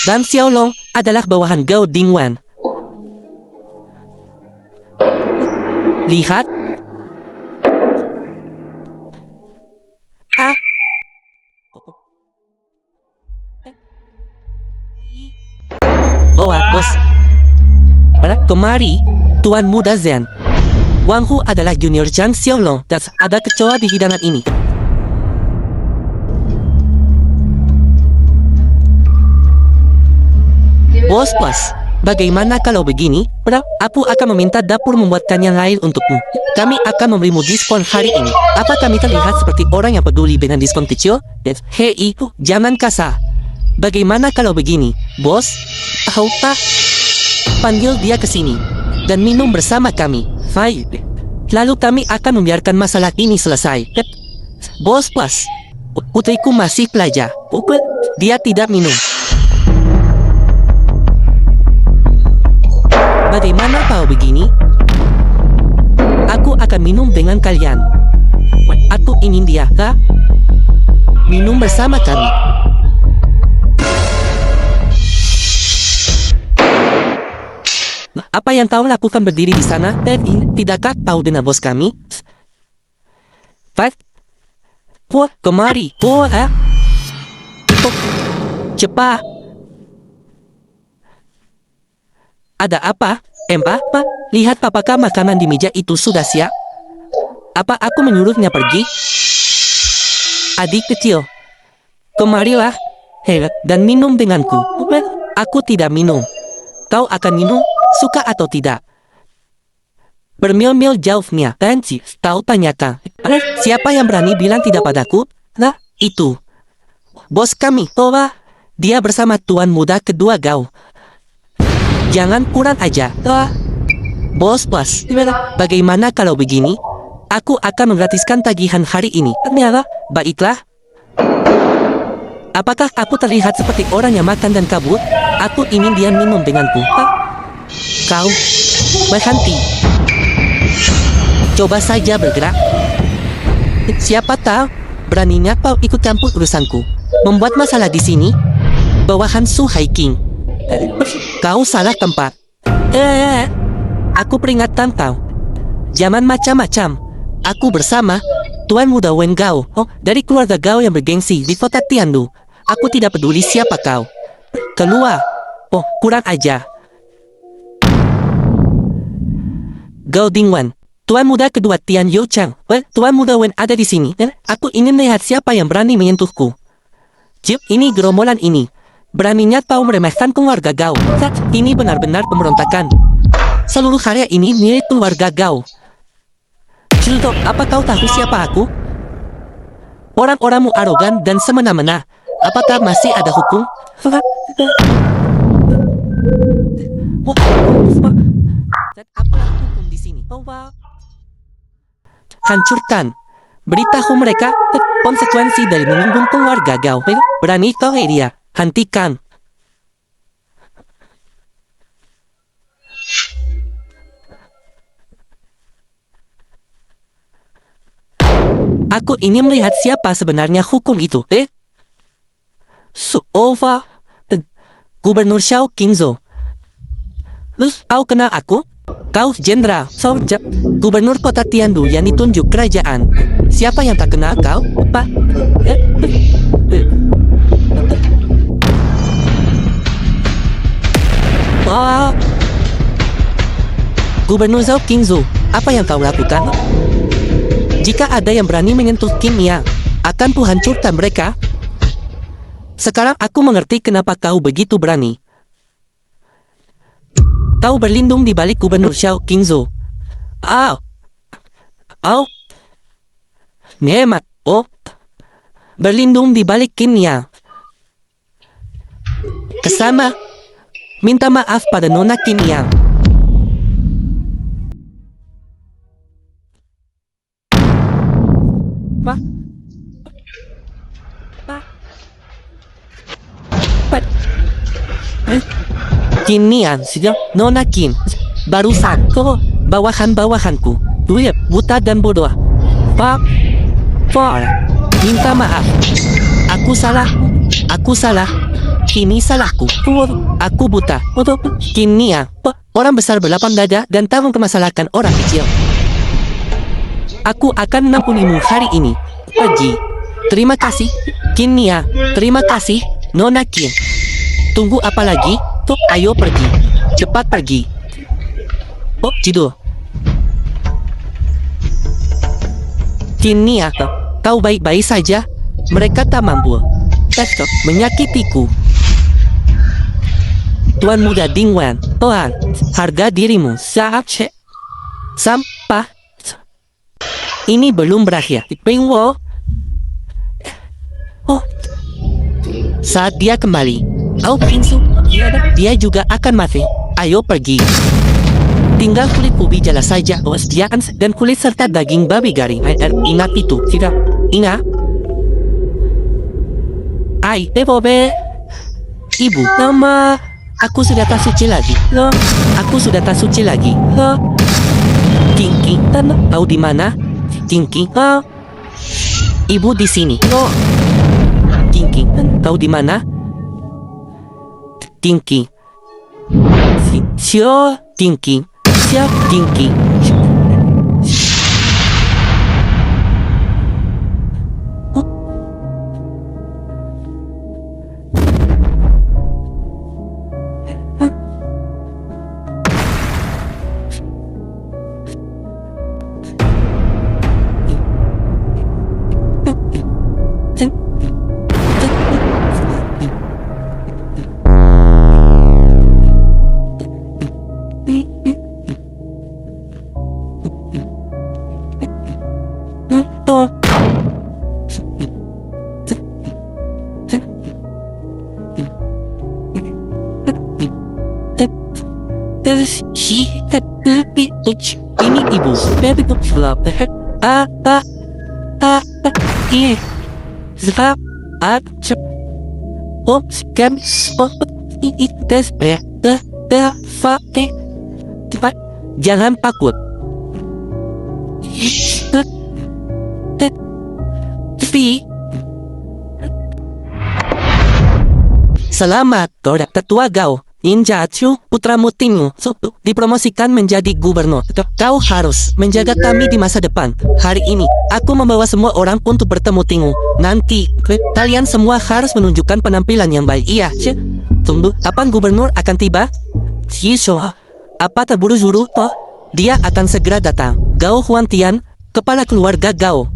Dan Xiaolong adalah bawahan Gao Dingwan. Lihat. Ah. Bawa, bos. Kemari, Tuan Muda Zen. Wang Hu adalah junior Zhang Xiaolong dan ada kecoa di hidangan ini. Bos, bagaimana kalau begini? Aku akan meminta dapur membuatkan yang lain untukmu. Kami akan memberimu diskon hari ini. Apa kami terlihat seperti orang yang peduli dengan diskon kecil? Hei, jangan kasar. Bagaimana kalau begini, bos? Tahu tak? Panggil dia ke sini dan minum bersama kami. Baik. Lalu kami akan membiarkan masalah ini selesai. Bos, putriku masih pelajar. Dia tidak minum. Bagaimana kalau begini? Aku akan minum dengan kalian. Aku ingin dia, minum bersama kami. Apa yang kau lakukan berdiri di sana? Tidakkah tahu dengan bos kami? Kemari. Cepat. Ada apa? Lihat apakah makanan di meja itu sudah siap? Apa aku menyuruhnya pergi? Adik kecil, kemarilah dan minum denganku. Aku tidak minum. Kau akan minum, suka atau tidak? Bermil-mil jauhnya. Kau tanyakan. Siapa yang berani bilang tidak padaku? Nah, itu. Bos kami, dia bersama Tuan Muda kedua Gao. Jangan kurang aja. Bos, bagaimana kalau begini? Aku akan menggratiskan tagihan hari ini. Baiklah. Apakah aku terlihat seperti orang yang makan dan kabur? Aku ingin dia minum denganku. Kau berhenti. Coba saja bergerak. Siapa tahu beraninya kau ikut campur urusanku. Membuat masalah di sini. Bawahan Su Haiking. Kau salah tempat. Aku peringatkan kau. Jangan macam-macam. Aku bersama Tuan Muda Wen Gao, dari keluarga Gao yang bergengsi di kota Tiandu. Aku tidak peduli siapa kau. Keluar. Kurang aja. Gao Dingwan, Tuan Muda kedua Tian Yu Chang. Tuan Muda Wen ada di sini. Aku ingin melihat siapa yang berani menyentuhku. Ini gerombolan ini. Beraninya kau meremehkan keluarga Gao. Ini benar-benar pemberontakan. Seluruh karya ini milik keluarga Gao. Juldok, apa kau tahu siapa aku? Orang-orangmu arogan dan semena-mena. Apakah masih ada hukum? Dan apalah hukum di sini? Hancurkan. Beritahu mereka konsekuensi dari menyinggung keluarga Gao. Berani kau dia. Hentikan. Aku ingin melihat siapa sebenarnya hukum itu. Gubernur Xiao Qingzhou. Kau kenal aku? Kau jenderal Gubernur kota Tiandu yang ditunjuk kerajaan. Siapa yang tak kenal kau? Gubernur Xiao Qingzhou, apa yang kau lakukan? Jika ada yang berani menyentuh kimia, akan kuhancurkan mereka. Sekarang aku mengerti kenapa kau begitu berani. Kau berlindung di balik Gubernur Xiao Qingzhou. Hemat. Berlindung di balik kimia. Kesama. Minta maaf pada Nona Kimia. Kinian, Nona Kim. Barusan, bawahan-bawahanku. Buta dan bodoh. Minta maaf. Aku salah. Kini salahku. Aku buta. Kini orang besar berlapang dada dan tak mempermasalahkan orang kecil. Aku akan mengampunimu hari ini. Pergi. Terima kasih. Kini terima kasih, Nona Kin. Tunggu apa lagi? Ayo pergi. Cepat pergi. Tidur. Kini kau baik-baik saja. Mereka tak mampu menyakitiku. Tuan Muda Dingwan, Tuan, harga dirimu sampah. Ini belum berakhir. Saat dia kembali, dia juga akan mati. Ayo pergi. Tinggal kulit ubi jala saja, dan kulit serta daging babi garing. Ingat itu, tidak? Ingat? Ibu, nama aku sudah tak suci lagi. Aku sudah tak suci lagi. Tinky, tahu di mana? Tinky, ibu di sini. Tinky, tahu di mana? Tinky. Tinky. Tinky. Ini ibu. Jangan takut. Selamat, tetua Gao. Ninja Chu, putra mutimu, dipromosikan menjadi gubernur. Kau harus menjaga kami di masa depan. Hari ini, aku membawa semua orang untuk bertemu Tingu. Nanti, kalian semua harus menunjukkan penampilan yang baik. Iya, tunggu, kapan gubernur akan tiba? Apa terburu-buru? Dia akan segera datang. Gao Huantian, kepala keluarga Gao.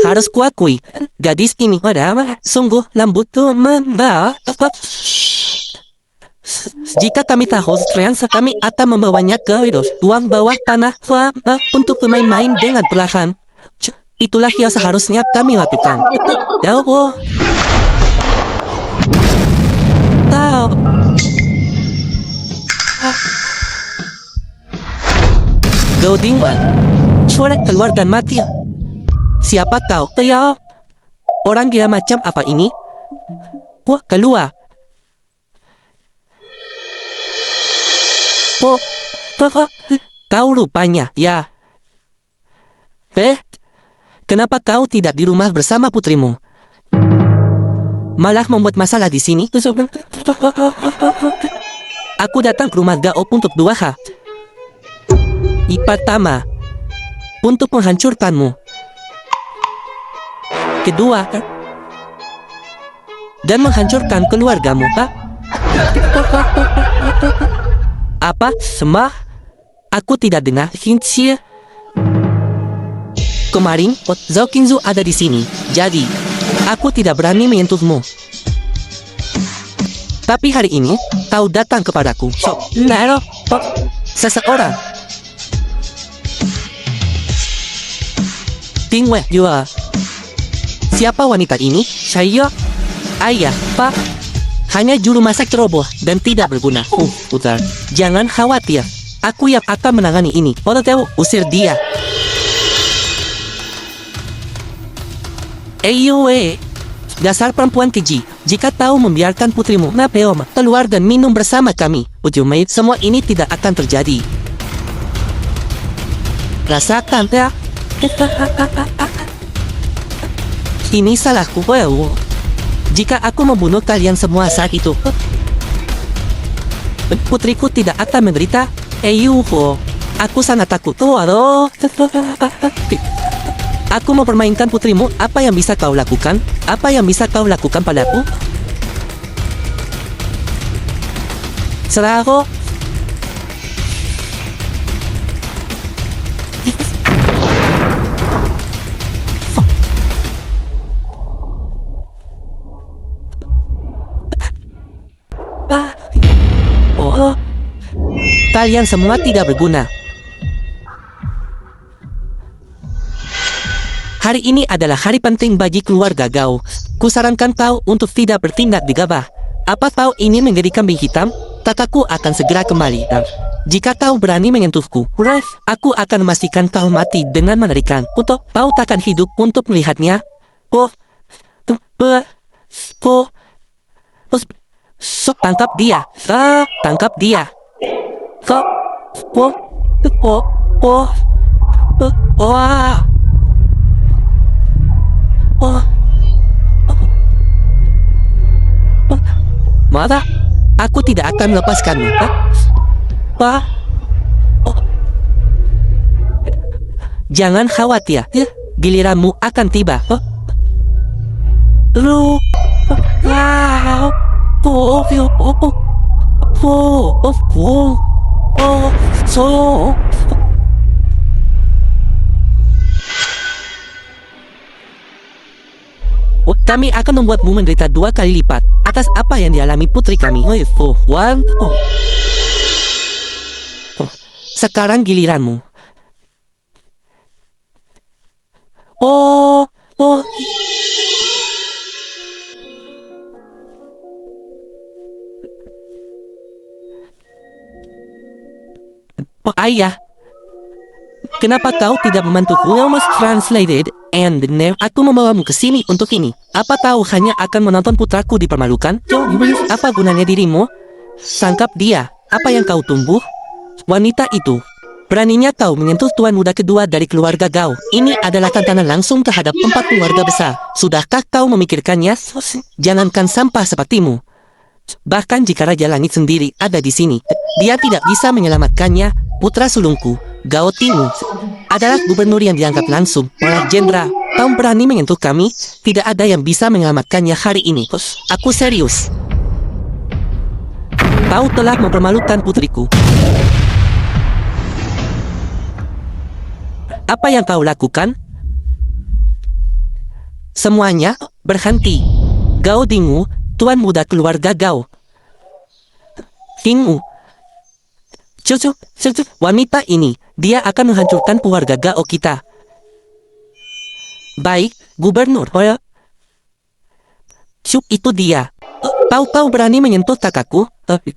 Harus kuakui, gadis ini sungguh lembut membawa. Jika kami tahu strength, kami akan membawanya ke ruang bawah tanah untuk bermain-main dengan perlahan. Itulah yang seharusnya kami lakukan. Tahu. Godingwan, suara keluar dan mati. Siapa kau? Orang gila macam apa ini? Keluar. Kau rupanya, ya. Kenapa kau tidak di rumah bersama putrimu? Malah membuat masalah di sini. Aku datang ke rumah Gao untuk 2 hal. Pertama, untuk menghancurkanmu. Kedua, dan menghancurkan keluargamu. Apa? Semua? Aku tidak dengar. Kemarin, Zhao Qingzu ada di sini. Jadi, aku tidak berani menyentuhmu. Tapi hari ini, kau datang kepadaku. Seseorang. Tingwe Yua. Siapa wanita ini? Saya. Ayah, Pak. Hanya juru masak ceroboh dan tidak berguna. Putar. Jangan khawatir. Aku yang akan menangani ini. Usir dia. Dasar perempuan keji. Jika tahu membiarkan putrimu keluar dan minum bersama kami, Ujung Mei, semua ini tidak akan terjadi. Rasakan ya. Ini salahku. Jika aku membunuh kalian semua saat itu, putriku tidak akan menderita. Aku sangat takut. Aku mempermainkan putrimu. Apa yang bisa kau lakukan? Apa yang bisa kau lakukan padaku? Serah aku. Kalian semua tidak berguna. Hari ini adalah hari penting bagi keluarga Gao. Kusarankan kau untuk tidak bertindak gegabah. Apa kau ini menjadi kambing hitam? Kakakku akan segera kembali. Jika kau berani menyentuhku, aku akan memastikan kau mati dengan mengerikan. Kau takkan hidup untuk melihatnya. Tangkap dia. Tangkap dia. Mata, aku tidak akan melepaskanmu. Jangan khawatir, giliranmu akan tiba. Kami akan membuatmu menderita 2 kali lipat atas apa yang dialami putri kami. Sekarang giliranmu. Ayah, kenapa kau tidak membantuku? Almost translated and now aku membawamu ke sini untuk ini. Apa kau hanya akan menonton putraku dipermalukan? Apa gunanya dirimu? Tangkap dia. Apa yang kau tumbuh? Wanita itu. Beraninya kau menyentuh tuan muda kedua dari keluarga Gao. Ini adalah tantangan langsung terhadap 4 keluarga besar. Sudahkah kau memikirkannya? Jangankan sampah sepertimu. Bahkan jika Raja Langit sendiri ada di sini, dia tidak bisa menyelamatkannya. Putra sulungku, Gao Timu, adalah gubernur yang diangkat langsung oleh jenderal. Kau berani menyentuh kami? Tidak ada yang bisa menyelamatkannya hari ini. Aku serius. Kau telah mempermalukan putriku. Apa yang kau lakukan? Semuanya berhenti. Gao Dingu, tuan muda keluarga Gao. Dingu. Wanita ini, dia akan menghancurkan keluarga Gao kita. Baik, gubernur. Itu dia. Kau berani menyentuh kakakku?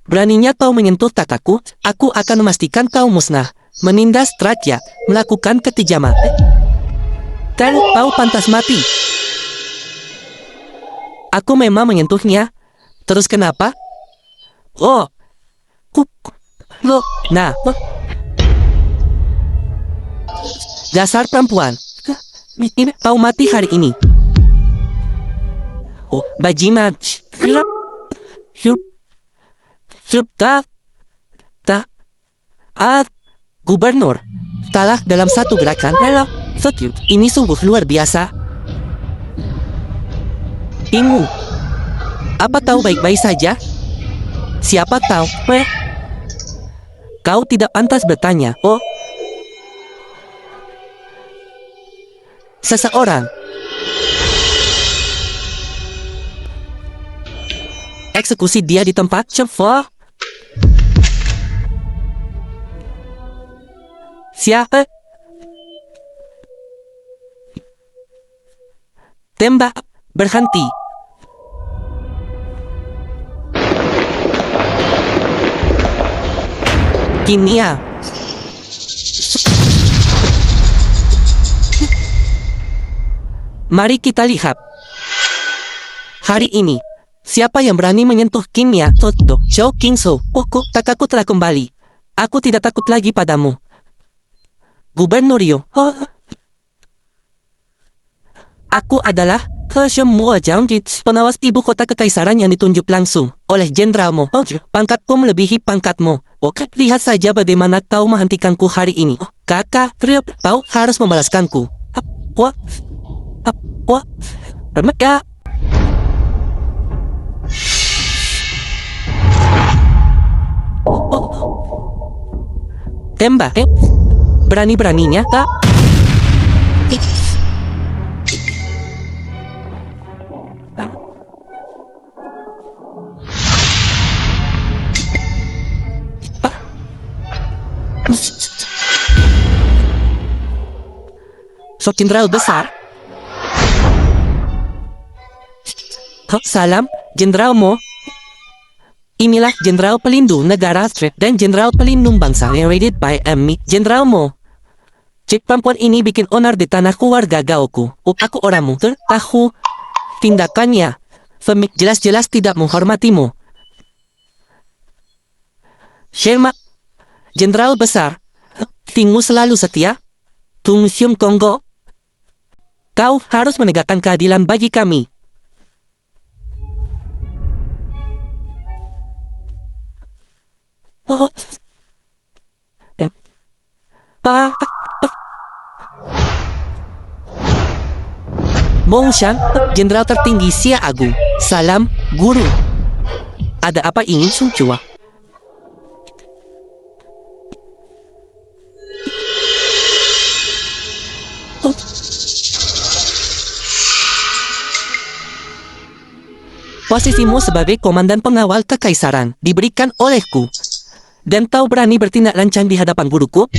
Beraninya kau menyentuh kakakku? Aku akan memastikan kau musnah. Menindas raja, melakukan kekejaman. Dan kau pantas mati. Aku memang menyentuhnya. Terus kenapa? Nah, dasar perempuan. Kau mati hari ini. Bajimat. Gubernur kalah dalam satu gerakan. Ini sungguh luar biasa. Ingu, apa kau baik-baik saja? Siapa kau? Kau tidak pantas bertanya. Seseorang. Eksekusi dia di tempat. Cepat. Siapa? Tembak. Berhenti. Kimia. Mari kita lihat. Hari ini, Siapa yang berani menyentuh Kimia? Toto, Xiao Kingso. Kakakku telah kembali. Aku tidak takut lagi padamu. Gubernurio. Aku adalah Semua Jangjit, penawas ibu kota kekaisaran yang ditunjuk langsung oleh jenderalmu. Pangkatku melebihi pangkatmu. Lihat saja bagaimana kau menghentikanku hari ini. Kakak, kau harus membalaskanku. Mereka. Tembak. Berani-beraninya, Kak. Jenderal besar. Salam, Jenderalmu. Inilah Jenderal Pelindung Negara dan Jenderal Pelindung Bangsa yang rated by Emmy. Jenderalmu. Cik perempuan ini bikin onar di tanah keluarga gaoku. Aku orangmu tahu tindakannya. Jelas-jelas tidak menghormatimu. Sherma, Jenderal besar. Tingmu selalu setia. Tungsium Kongo. Kau harus menegakkan keadilan bagi kami. Mongshan, Jenderal tertinggi Xia Agung. Salam, Guru. Ada apa ingin Sungcua? Posisimu sebagai komandan pengawal kekaisaran diberikan olehku. Dan kau berani bertindak lancang di hadapan guruku?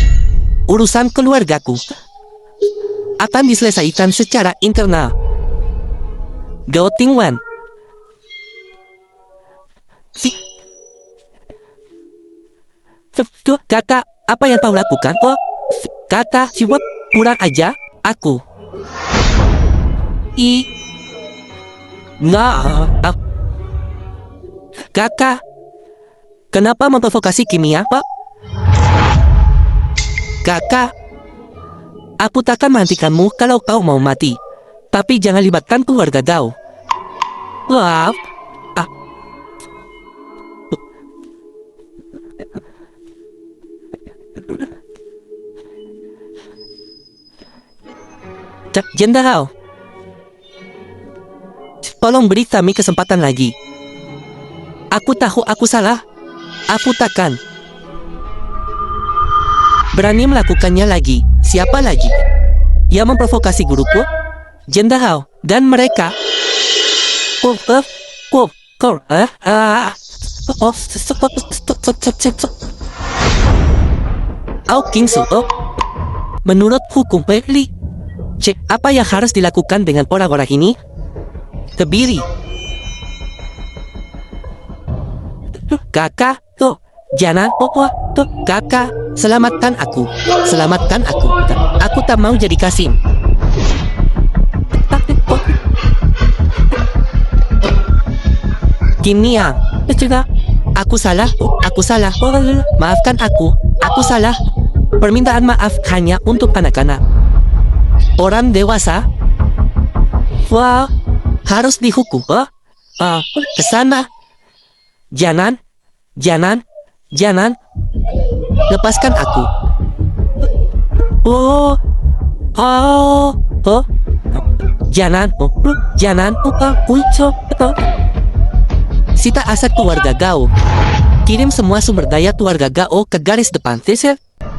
Urusan keluargaku akan diselesaikan secara internal. Gao Tingwan. Kakak, apa yang kau lakukan? Kata siwap kurang aja aku. Kakak, kenapa memprovokasi Kimia, Pak? Kakak, aku takkan menghentikanmu kalau kau mau mati. Tapi jangan libatkan keluarga kau. Wah. Jenderal, tolong beri kami kesempatan lagi. Aku tahu aku salah. Aku takkan berani melakukannya lagi. Siapa lagi yang memprovokasi guruku? Jenderal dan mereka. Kingsu. Menurut hukum Perli, cek apa yang harus dilakukan dengan orang-orang ini? Kebiri. Kakak, jangan, kakak, selamatkan aku. Selamatkan aku. Aku tak mau jadi Kasim. Kimia, aku salah. Maafkan aku. Aku salah. Permintaan maaf hanya untuk anak-anak. Orang dewasa, wah, harus dihukum. Ke sana. Jangan. Lepaskan aku. Jangan. Sita aset keluarga Gao. Kirim semua sumber daya keluarga Gao ke garis depan.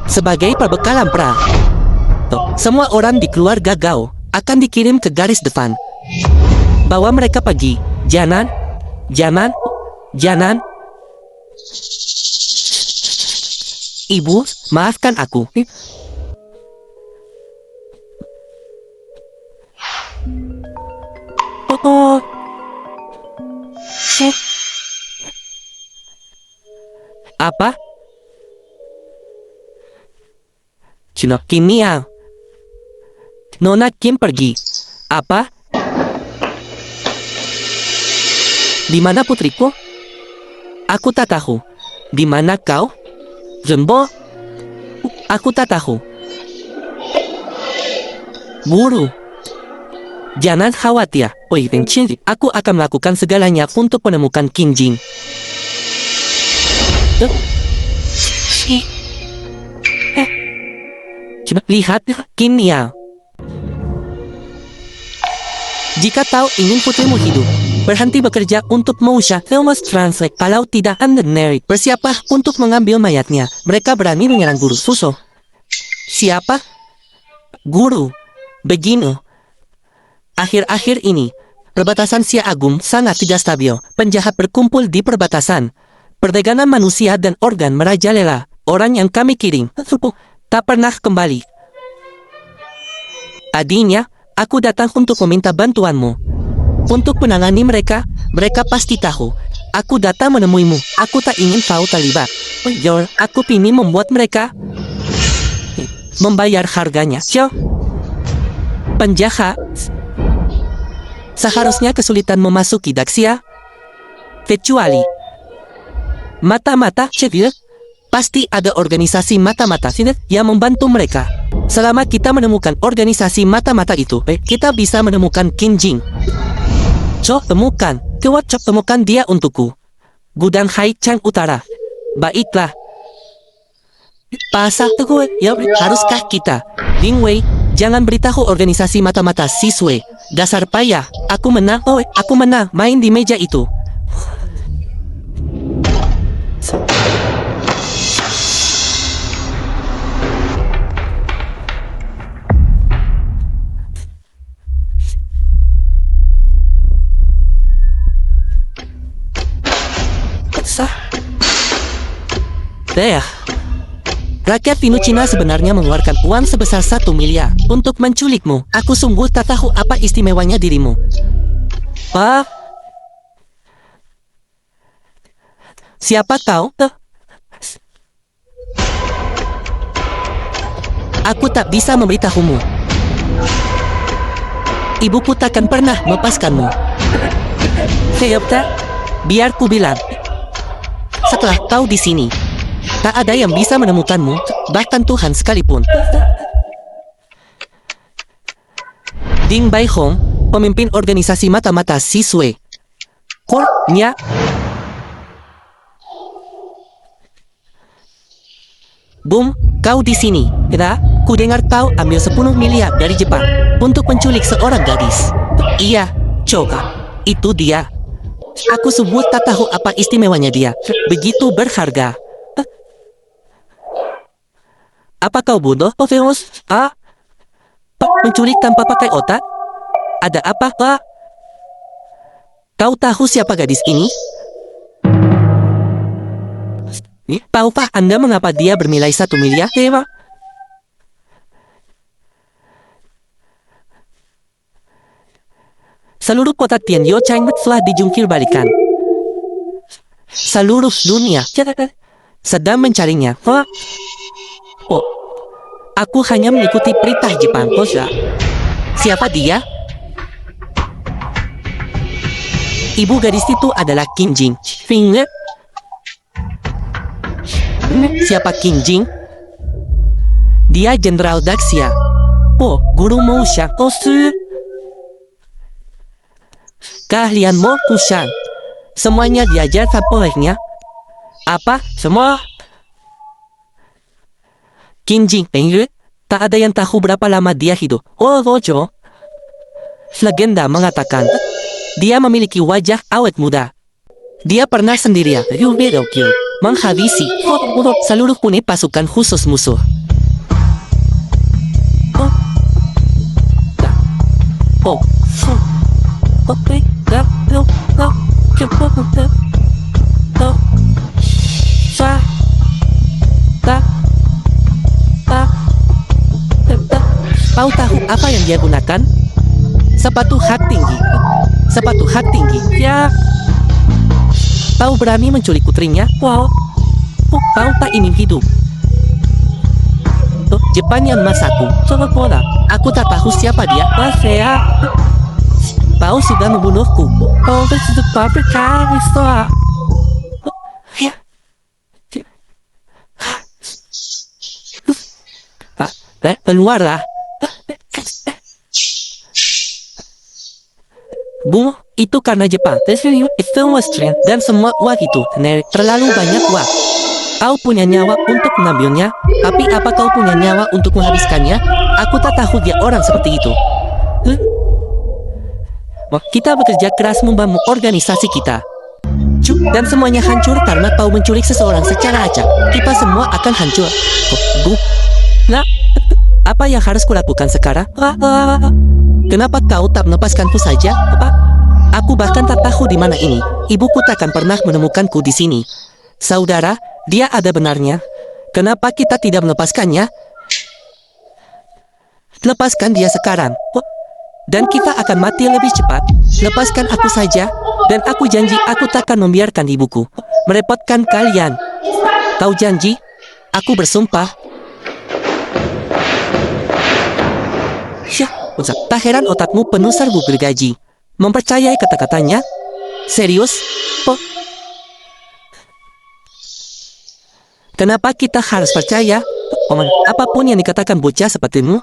Sebagai perbekalan perang. Semua orang di keluarga Gao akan dikirim ke garis depan. Bawa mereka pergi. Jangan. Ibu, maafkan aku. Apa? Cina Kimia. Nona Kim pergi. Apa? Di mana putriku? Aku tak tahu. Di mana kau? Jumbo? Aku tak tahu. Guru. Jangan khawatir. Oi, Pencin. Aku akan melakukan segalanya untuk menemukan Qin Jing. Coba lihat Qin Yang. Jika kau ingin putrimu hidup, berhenti bekerja untuk Mousha Films Translate. Kalau tidak Anda Neri, bersiaplah untuk mengambil mayatnya. Mereka berani menyerang guru Suso. Siapa? Guru. Begini. Akhir-akhir ini, perbatasan Xia Agung sangat tidak stabil. Penjahat berkumpul di perbatasan. Perdagangan manusia dan organ merajalela. Orang yang kami kirim tak pernah kembali. Adiknya, aku datang untuk meminta bantuanmu. Untuk menangani mereka, mereka pasti tahu. Aku datang menemuimu. Aku tak ingin kau terlibat. Aku ingin membuat mereka membayar harganya. Penjahat seharusnya kesulitan memasuki Daxia. Kecuali mata-mata cedil. Pasti ada organisasi mata-mata yang membantu mereka. Selama kita menemukan organisasi mata-mata itu, kita bisa menemukan Qin Jing. Temukan. Temukan dia untukku. Gudang Haichang Utara. Baiklah. Pasal teguh, haruskah kita? Ling Wei, jangan beritahu organisasi mata-mata siswe. Dasar payah. Aku menang. Aku menang. Main di meja itu. Rakyat Indochina sebenarnya mengeluarkan uang sebesar 1 miliar untuk menculikmu. Aku sungguh tak tahu apa istimewanya dirimu. Siapa kau? Aku tak bisa memberitahumu. Ibuku takkan pernah melepaskanmu. Biar ku bilang. Setelah kau di sini, tak ada yang bisa menemukanmu, bahkan Tuhan sekalipun. Ding Bai Hong, pemimpin organisasi mata-mata siswe. Kornya. Boom, kau di sini. Ku dengar kau ambil 10 miliar dari Jepang untuk menculik seorang gadis. Iya, coba. Itu dia. Aku sungguh tak tahu apa istimewanya dia. Begitu berharga. Apa kau bodoh, Opheus? Menculik tanpa pakai otak? Ada apa, Pak? Kau tahu siapa gadis ini? Tahukah Anda mengapa dia bernilai 1 miliar, Dewa? Seluruh kota Tianyo Chang telah dijungkir balikan. Seluruh dunia sedang mencarinya. Aku hanya mengikuti perintah Jepang. Siapa dia? Ibu gadis itu adalah Qin Jing. Siapa Qin Jing? Dia Jenderal Daxia. Guru Mousha. Keahlianmu, Kushan. Semuanya diajar olehnya. Apa? Semua? Qin Jing, tak ada yang tahu berapa lama dia hidup. Rojo. Legenda mengatakan, dia memiliki wajah awet muda. Dia pernah sendirian menghabisi seluruh unit pasukan khusus musuh. Kau tahu apa yang dia gunakan? Sepatu hak tinggi. Sepatu hak tinggi. Ya. Kau berani menculik putrinya? Wow. Kau tak ingin hidup. Jepang yang masakku. Coba pola. Aku tak tahu siapa dia. Saya. Pao sudah membunuhku. Oh, this is the perfect time. Ya. Keluarlah. Bu, itu karena Jepang. Itu Austrian dan semua uang itu terlalu banyak uang. Kau punya nyawa untuk mengambilnya, tapi apa kau punya nyawa untuk menghabiskannya? Aku tak tahu dia orang seperti itu. Kita bekerja keras membangun organisasi kita. Dan semuanya hancur karena kau menculik seseorang secara acak. Kita semua akan hancur. Nah, apa yang harus kulakukan sekarang? Kenapa kau tak melepaskanku saja? Aku bahkan tak tahu di mana ini. Ibuku takkan pernah menemukanku di sini. Saudara, dia ada benarnya. Kenapa kita tidak melepaskannya? Lepaskan dia sekarang. Dan kita akan mati lebih cepat. Lepaskan aku saja. Dan aku janji aku takkan membiarkan ibuku merepotkan kalian. Kau janji? Aku bersumpah. Tak heran otakmu penuh serbu gergaji. Mempercayai kata-katanya? Serius? Kenapa kita harus percaya? Apapun yang dikatakan bocah sepertimu.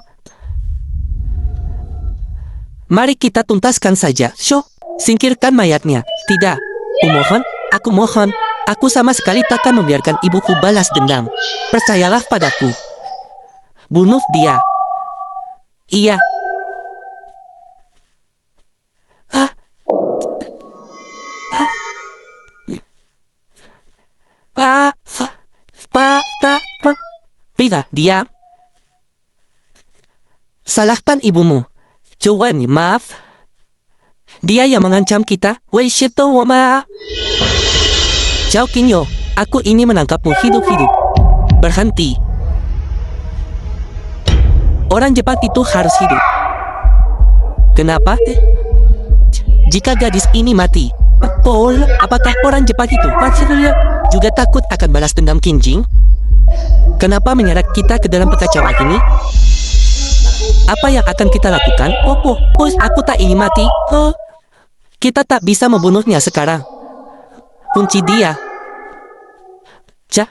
Mari kita tuntaskan saja. Singkirkan mayatnya. Tidak. Aku mohon. Aku sama sekali takkan membiarkan ibuku balas dendam. Percayalah padaku. Bunuh dia. Iya. Tidak, diam. Salahkan ibumu. Cuan, maaf. Dia yang mengancam kita. Wei shito wama. Chao Kinyo, aku ini menangkapmu hidup-hidup. Berhenti. Orang Jepang itu harus hidup. Kenapa? Jika gadis ini mati, Paul, apakah orang Jepang itu juga takut akan balas dendam Kinjing? Kenapa menyeret kita ke dalam kekacauan ini? Apa yang akan kita lakukan? Aku tak ingin mati. Kita tak bisa membunuhnya sekarang. Kunci dia.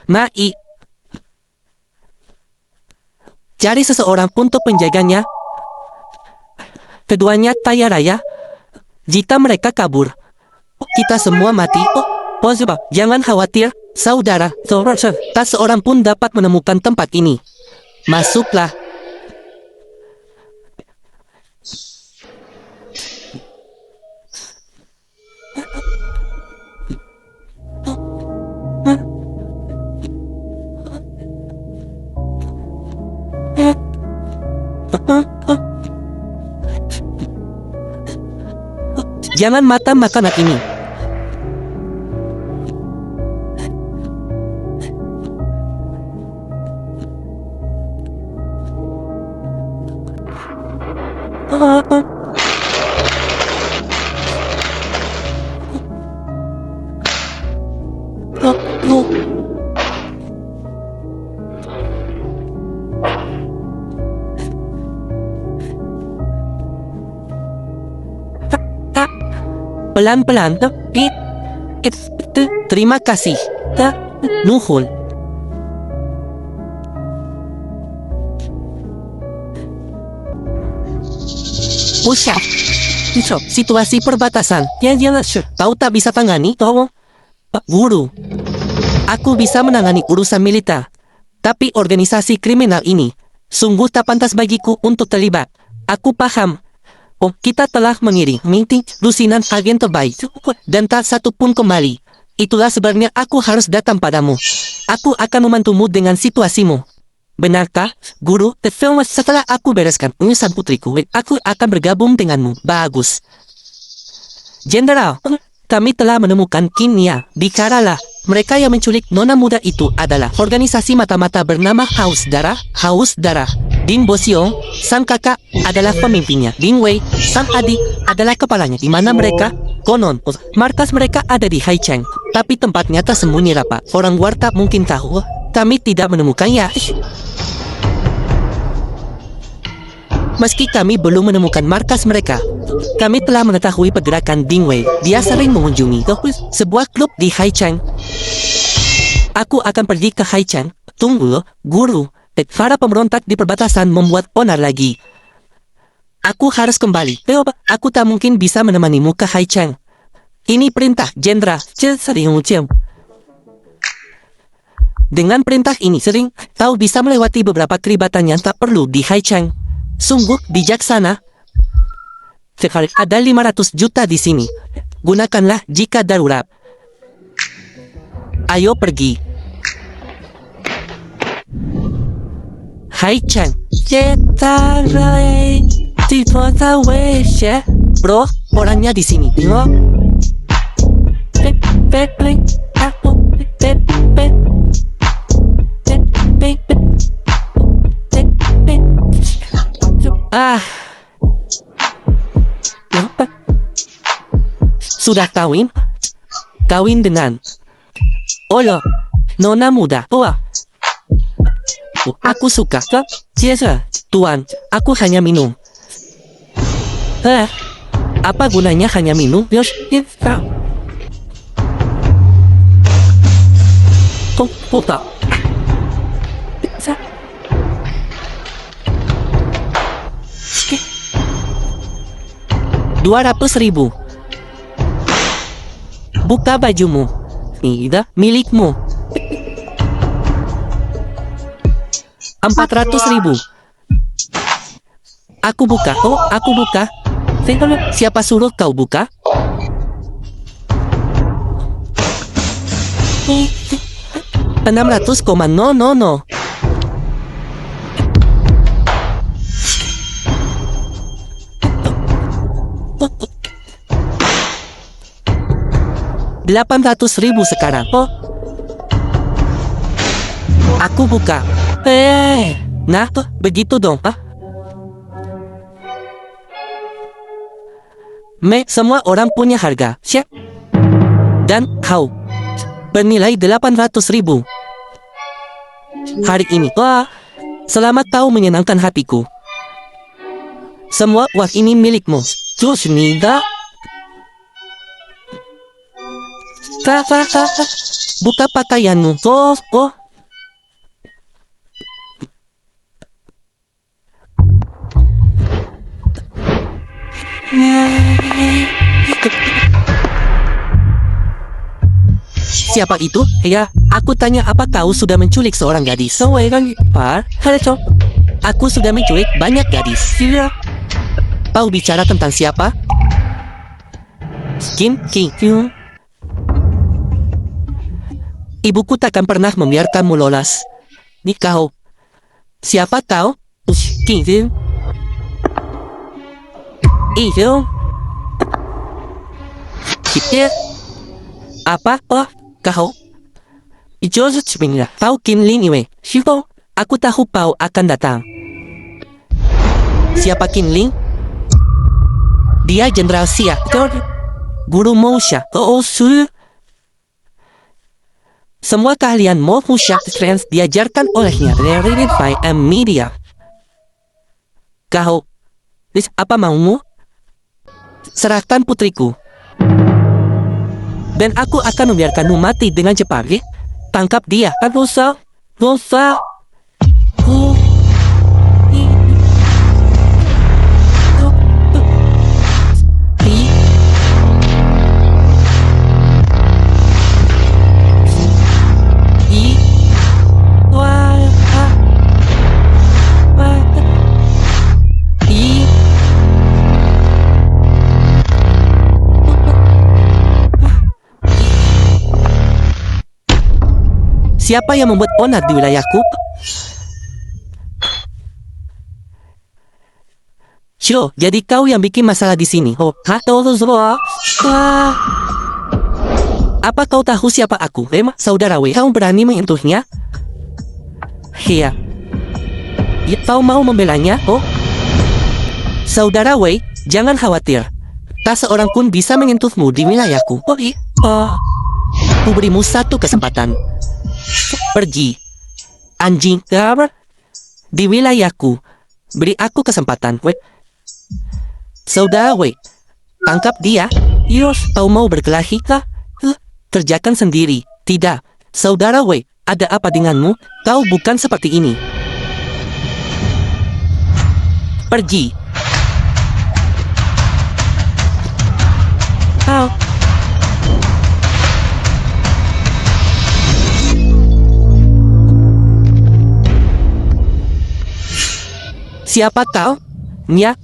Mai. Cari seseorang untuk menjaganya. Keduanya kaya raya. Jika mereka kabur, kita semua mati. Jangan khawatir, saudara. Tak seorang pun dapat menemukan tempat ini. Masuklah. Jangan makan makanan ini. Pelan-pelan. Terima kasih. Nuhun. Pusat. Situasi perbatasan. Kau tak bisa tangani? Guru. Aku bisa menangani urusan militer. Tapi organisasi kriminal ini sungguh tak pantas bagiku untuk terlibat. Aku paham. Kita telah mengirim meeting lusinan agen terbaik dan tak satu pun kembali. Itulah sebabnya aku harus datang padamu. Aku akan membantumu dengan situasimu. Benarkah, guru? Setelah aku bereskan urusan putriku, aku akan bergabung denganmu. Bagus. Jenderal, kami telah menemukan Kinya. Bicaralah. Mereka yang menculik nona muda itu adalah organisasi mata-mata bernama Haus Darah. Din Bosio, sang kakak, adalah pemimpinnya. Din Wei, sang adik, adalah kepalanya. Di mana mereka? Konon, markas mereka ada di Haicheng. Tapi tempatnya tersembunyi rapat. Orang luar tak mungkin tahu. Kami tidak menemukannya. Meski kami belum menemukan markas mereka, Kami telah mengetahui pergerakan Bingwei. Dia sering mengunjungi sebuah klub di Haichang. Aku akan pergi ke Haichang. Tunggu, guru. Para pemberontak di perbatasan membuat onar lagi. Aku harus kembali. Aku tak mungkin bisa menemanimu ke Haichang. Ini perintah Jenderal Chen. Dengan perintah ini kau bisa melewati beberapa keribatan yang tak perlu di Haichang. Sungguh bijaksana. Sekarang ada 500 juta di sini. Gunakanlah jika darurat. Ayo pergi. Haichang. Bro, orangnya di sini. Tengok. Sudah kawin? Kawin dengan nona muda. Aku suka. Tuan, aku hanya minum. Apa gunanya hanya minum? Tak. 200.000. Buka bajumu. Tidak, milikmu. 400.000. Aku buka. Aku buka. Siapa suruh kau buka? $600,000. 800.000 sekarang. Aku buka. Nah, begitu dong. Semua orang punya harga. Siap. Dan kau bernilai 800.000. Hari ini. Selamat kau menyenangkan hatiku. Semua uang ini milikmu. Nida. Buka pakaianmu. Siapa itu? Ya, aku tanya apa kau sudah menculik seorang gadis? Aku sudah menculik banyak gadis. Kau bicara tentang siapa? King. Ibuku takkan pernah membiarkanmu lolos. Nih kau. Siapa kau? King. Iyo. Kita. Apa? Kau. Kau Kinling Iwe. Aku tahu kau akan datang. Siapa Kinling? Dia Jenderal Xia. Guru Mosha. Semua keahlian Mosha Trends diajarkan olehnya. Rated by Media. Kau. Apa maumu? Serahkan putriku. Dan aku akan membiarkanmu mati dengan cepat. Tangkap dia. Dosa. Siapa yang membuat onar di wilayahku? Jadi kau yang bikin masalah di sini. Apa kau tahu siapa aku? Saudara Wei, kau berani menyentuhnya? Iya. Kau mau membelanya? Saudara Wei, jangan khawatir. Tak seorang pun bisa menyentuhmu di wilayahku. Aku berimu satu kesempatan. Pergi. Anjing. Di wilayahku. Beri aku kesempatan. Saudara Wei, tangkap dia. Yos, kau mau berkelahi kah? Kerjakan sendiri. Tidak. Saudara Wei, ada apa denganmu? Kau bukan seperti ini. Pergi. Kau. Siapa kau? Nya?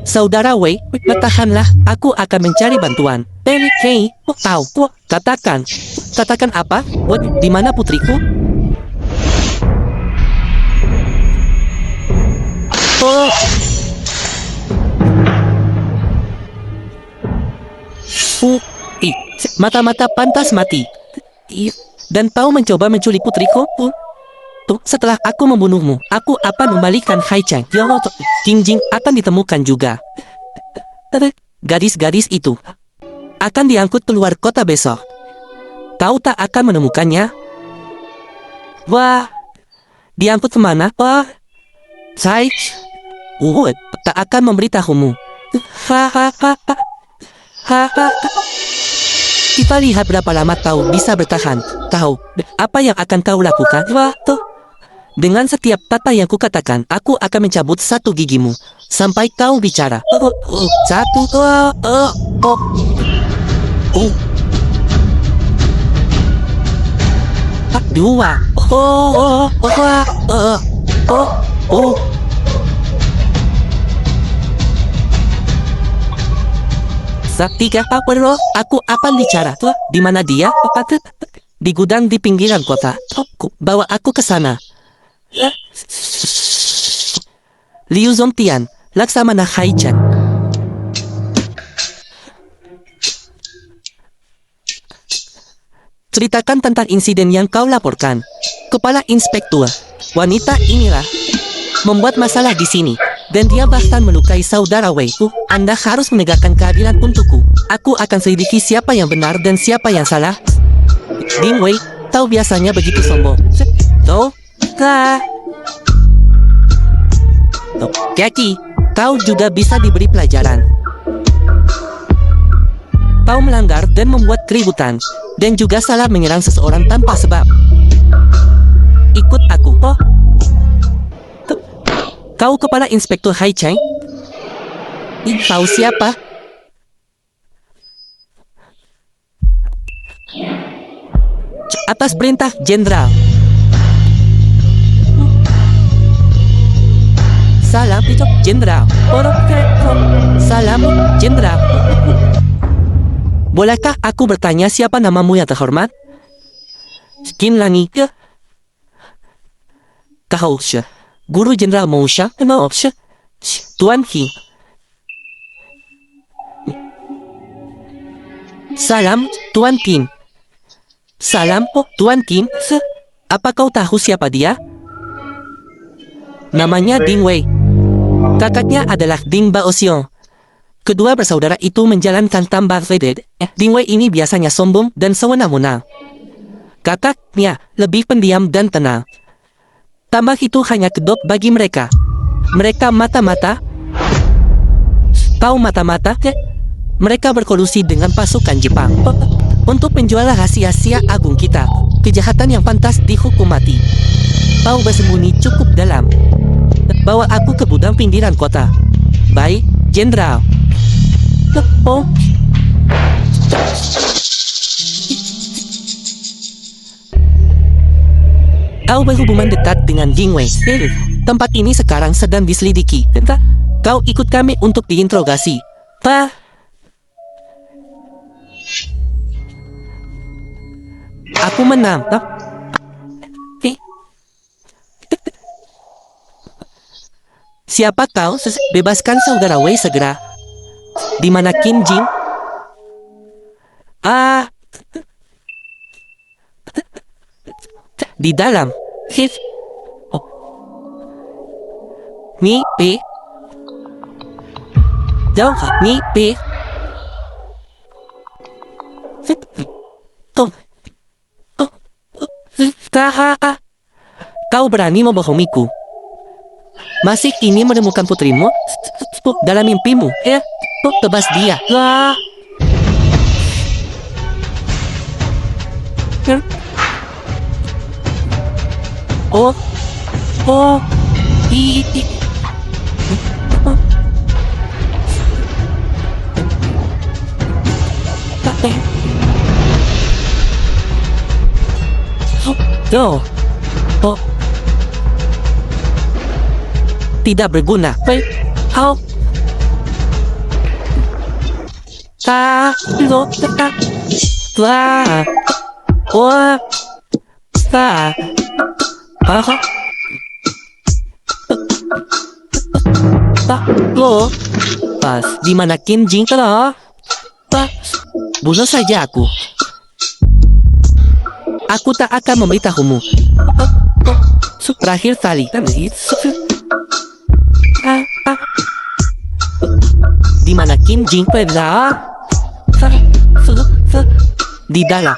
Saudara Wei, bertahanlah. Aku akan mencari bantuan. Hei, tahu. Katakan. Katakan apa? Di mana putriku? Oh. Mata-mata pantas mati. Dan kau mencoba menculik putriku? Setelah aku membunuhmu, aku akan membalikan Hai Chang. Jing Jing akan ditemukan juga. Gadis-gadis itu akan diangkut keluar kota besok. Kau tak akan menemukannya. Wah, diangkut kemana? Wah, saya tak akan memberitahumu. Kita lihat berapa lama kau bisa bertahan. Tahu apa yang akan kau lakukan? Wah, tuh. Dengan setiap kata yang kukatakan, aku akan mencabut satu gigimu sampai kau bicara. Satu, dua, tiga, aku akan bicara. Di mana dia? Di gudang di pinggiran kota. Bawa aku ke sana. Liu Zongtian, Laksamana Hai Chang. Ceritakan tentang insiden yang kau laporkan. Kepala Inspektur, wanita inilah membuat masalah di sini. Dan dia bahkan melukai saudara Wei. Anda harus menegakkan keadilan untukku. Aku akan selidiki siapa yang benar dan siapa yang salah. Ding Wei, kau biasanya begitu sombong. Kaki, kau juga bisa diberi pelajaran. Kau melanggar dan membuat keributan, dan juga salah menyerang seseorang tanpa sebab. Ikut aku. Kau kepala Inspektur Hai Chang? Kau siapa? Atas perintah Jenderal. Salam itu Jenderal. Salam Jenderal. Bolehkah aku bertanya siapa namamu yang terhormat? Skin Langi. Kau Guru Jenderal Mousha. Tuan Hi. Salam Tuan Kim. Salam Tuan Kim. Apa kau tahu siapa dia? Namanya Ding Wei. Kakaknya adalah Ding Baoxiong. Kedua bersaudara itu menjalankan tambang veded. Ding Wei ini biasanya sombong dan sewenang-wenang. Kakaknya lebih pendiam dan tenang. Tambang itu hanya kedok bagi mereka. Mereka mata-mata. Kau mata-mata? Mereka berkolusi dengan pasukan Jepang untuk menjual rahasia agung kita. Kejahatan yang pantas dihukum mati. Kau bersembunyi cukup dalam. Bawa aku ke gudang pinggiran kota. Baik, Jenderal. Kau berhubungan dekat dengan Ding Wei. Tempat ini sekarang sedang diselidiki. Kau ikut kami untuk diinterogasi. Aku menang. Siapa kau? Bebaskan saudara Wei segera. Di mana Kim Jing? Di dalam. Ni P. Jauh. Ni P. Kau berani membohongiku. Masih ingin menemukan putrimu? tuh dalam mimpimu. Tuh tebas dia. Lah. Oh. Oh. I. Oh. Oh. Tidak berguna. How? Lo. Wah. Wah. Wah. Aha. Lo. Pas di mana Kim Jin telah? Bunuh saja aku. Aku tak akan memberitahumu. Terakhir kali. Di mana Kim Jin pernah? Di dalam.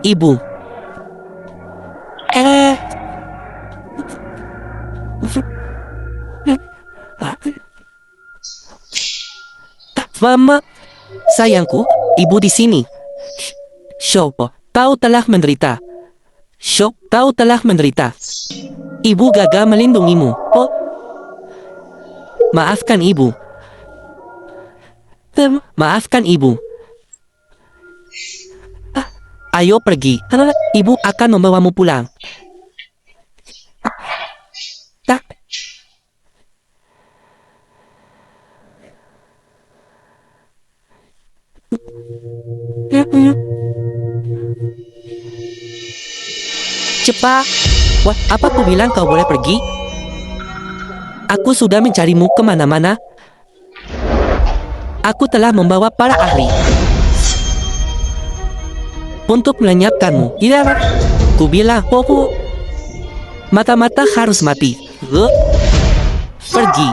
Ibu. Mama, sayangku, ibu di sini. Shop, kau telah menderita. Shop, kau telah menderita. Ibu gagal melindungimu. Oh, maafkan ibu. Maafkan ibu. Ayo pergi. Ibu akan membawamu pulang. Tak. Cepat. Wah, apa ku bilang kau boleh pergi? Aku sudah mencarimu kemana-mana. Aku telah membawa para ahli untuk melenyapkanmu. Tidak, ku bilang, mata-mata harus mati. Pergi.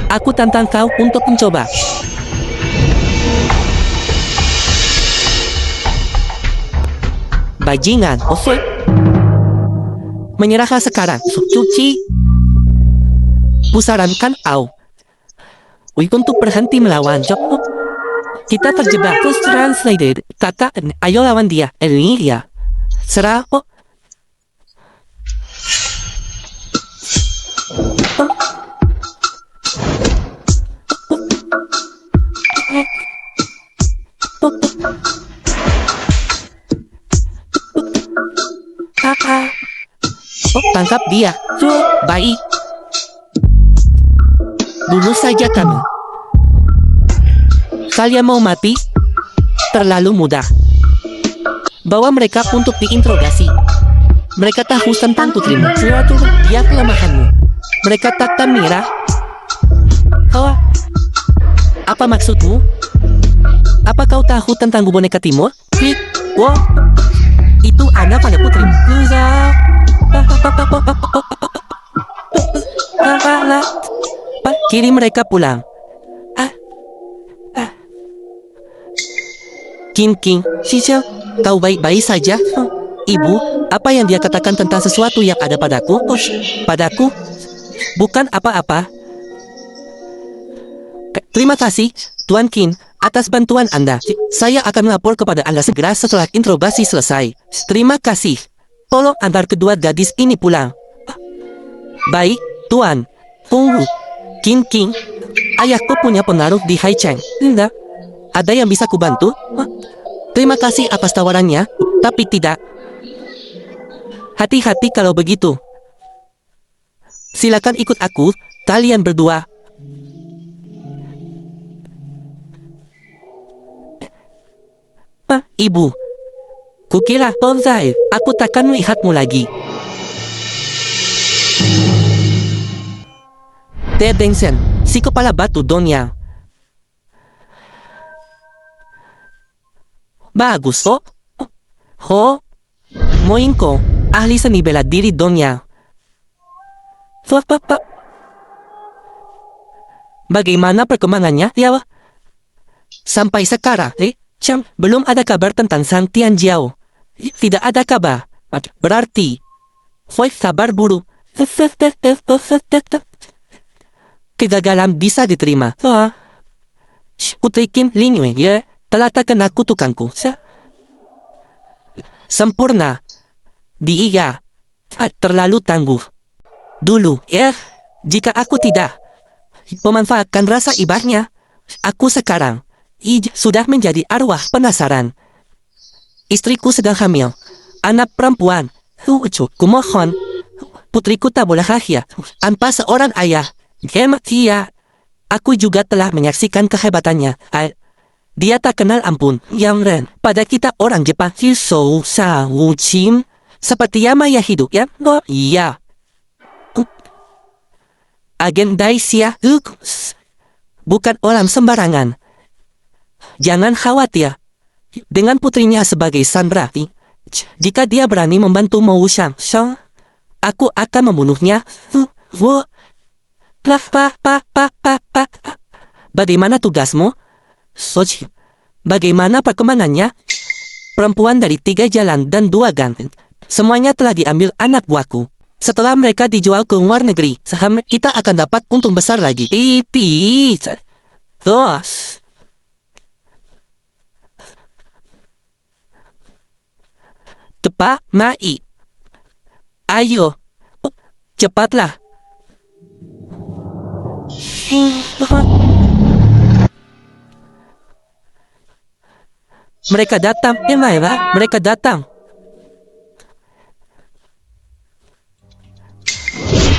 Aku tantang kau untuk mencoba. Bajingan, menyerahlah sekarang. Cuci. Kusarankan kau untuk berhenti melawan Jok. Kita terjebak. Terus translated. Kakak, ayo lawan dia. Ini dia. Serah. Tangkap dia. Baik. Bunuh saja kami. Kalian mau mati? Terlalu mudah. Bawa mereka untuk diinterogasi. Mereka tahu tentang putrimu. Dia kelemahanmu. Mereka takkan menyerah. Apa maksudmu? Apa kau tahu tentang boneka timur? Itu anak pada putrimu. Kirim mereka pulang. King, Sisil, kau baik-baik saja? Ibu, apa yang dia katakan tentang sesuatu yang ada padaku? Padaku? Bukan apa-apa. Terima kasih, Tuan King, atas bantuan Anda. Saya akan melapor kepada Anda segera setelah interogasi selesai. Terima kasih. Tolong antar kedua gadis ini pulang. Baik, Tuan. Tunggu. King, ayahku punya pengaruh di Haicheng. Tidak. Ada yang bisa kubantu? Terima kasih atas tawarannya, tapi tidak. Hati-hati kalau begitu. Silakan ikut aku, kalian berdua. Ibu. Kukira, Tonzai, aku takkan melihatmu lagi. Tedengsen, si kepala batu Donyang. Bagus, oh. Ho, moin ko, ahli seni bela diri Donya. Bagaimana perkembangannya, ya? Sampai sekarang, belum ada kabar tentang Sang Tianjiao. Tidak ada kabar. Berarti, kabar buruk. Kegagalan bisa diterima. Putri Kim Lingyue, ya, telah terkena kutukanku. Sempurna. Dia terlalu tangguh. Dulu, ya, jika aku tidak memanfaatkan rasa ibahnya, aku sekarang sudah menjadi arwah penasaran. Istriku sedang hamil. Anak perempuan. Kumohon. Putriku tak boleh bahagia tanpa seorang ayah. Dia. Aku juga telah menyaksikan kehebatannya. Dia tak kenal ampun. Yang Ren. Pada kita orang Jepang. Hisou sa wuchim. Seperti Yamaya hidup. Ya? Oh, iya. Agen Daisya. Bukan orang sembarangan. Jangan khawatir. Dengan putrinya sebagai Sandra. Jika dia berani membantu Mou Shang, aku akan membunuhnya. Bagaimana tugasmu? Soji. Bagaimana perkembangannya? Perempuan dari 3 jalan dan 2 gang. Semuanya telah diambil anak buahku. Setelah mereka dijual ke luar negeri, saham kita akan dapat untung besar lagi. Terus. Tepat, Mai. Ayo. Cepatlah. Mereka datang, Emaira. Mereka datang.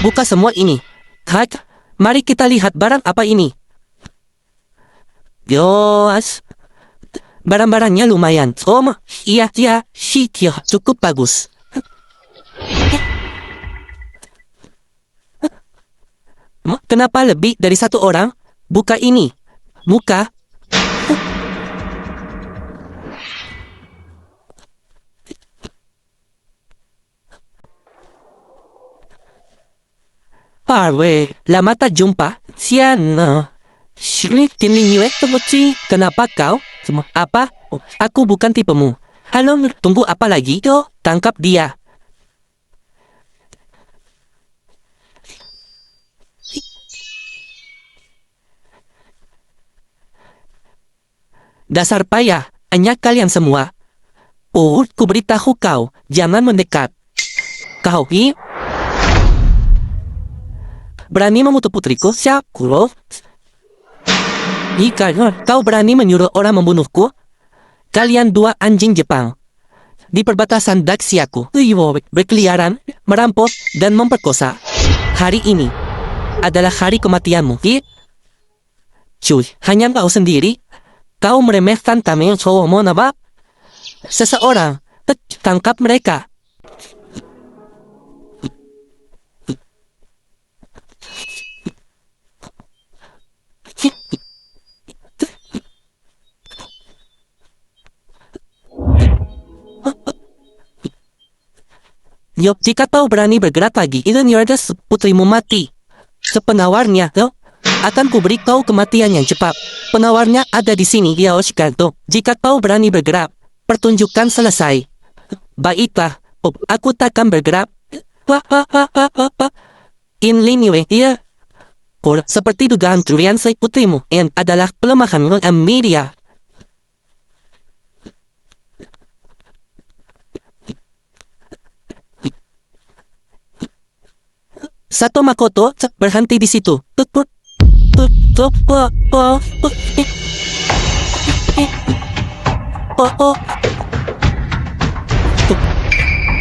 Buka semua ini. Hak, mari kita lihat barang apa ini. Yos. Barang-barangnya lumayan. Iya, cukup bagus. Kenapa lebih dari 1 orang? Buka ini. Buka. Parwe, lama tak jumpa. Siana. Kenapa kau? Apa? Aku bukan tipemu. Halo, tunggu apa lagi? Tangkap dia. Dasar payah, hanya kalian semua. Ku beritahu kau, jangan mendekat. Kau, berani memutuh putriku? Siapa? Jika kau berani menyuruh orang membunuhku, kalian 2 anjing Jepang. Di perbatasan Daxiaku, berkeliaran, merampok, dan memperkosa. Hari ini adalah hari kematianmu. Cuy, hanya kau sendiri. Kau meremehkan kami cowokmu, napa? Seseorang, tangkap mereka. Jika kau berani bergerak lagi, putrimu mati. Sepenawarnya, akan kuberi kau kematian yang cepat. Penawarnya ada di sini, Yoshikato. Jika kau berani bergerak, pertunjukan selesai. Baiklah, aku takkan bergerak. In Lingyue, iya. Seperti dugaan curian putrimu, yang adalah pelemahan media. Sato Makoto berhenti di situ.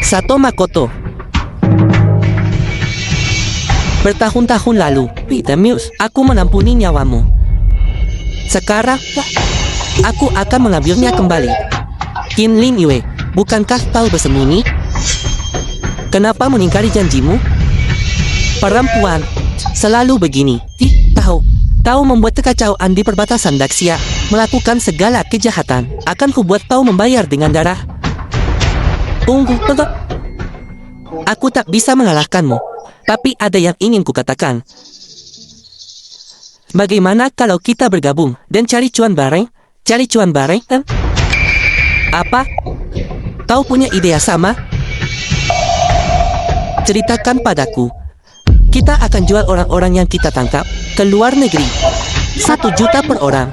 Sato Makoto. Bertahun-tahun lalu, Muse, aku menampuni nyawamu. Sekarang, aku akan mengambilnya kembali. Qin Lingyue, bukankah kau bersembunyi? Kenapa mengingkari janjimu? Perempuan selalu begini. Kau membuat kekacauan di perbatasan Daxia, melakukan segala kejahatan. Akan kubuat kau membayar dengan darah. Tunggu, tunggu. Aku tak bisa mengalahkanmu, tapi ada yang ingin kukatakan. Bagaimana kalau kita bergabung dan cari cuan bareng? Cari cuan bareng, kan? Apa? Kau punya ide yang sama? Ceritakan padaku. Kita akan jual orang-orang yang kita tangkap ke luar negeri. 1 juta per orang.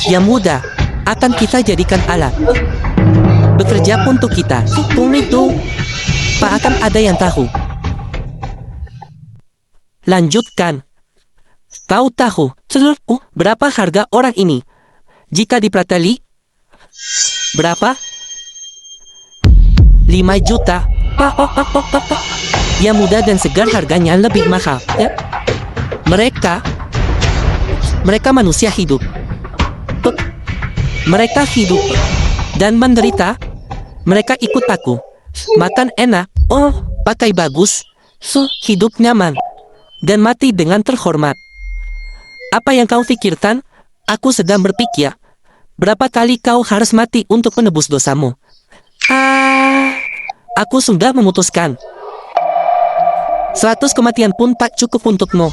Yang muda akan kita jadikan alat bekerja untuk kita. Itu tak akan ada yang tahu. Lanjutkan. Kau tahu berapa harga orang ini? Jika diprateli, berapa? 5 juta. Yang muda dan segar harganya lebih mahal. Ya? Mereka manusia hidup. Mereka hidup dan menderita. Mereka ikut aku. Makan enak, pakai bagus, hidup nyaman, dan mati dengan terhormat. Apa yang kau pikirkan? Aku sedang berpikir, berapa kali kau harus mati untuk menebus dosamu? Aku sudah memutuskan. 100 kematian pun tak cukup untukmu.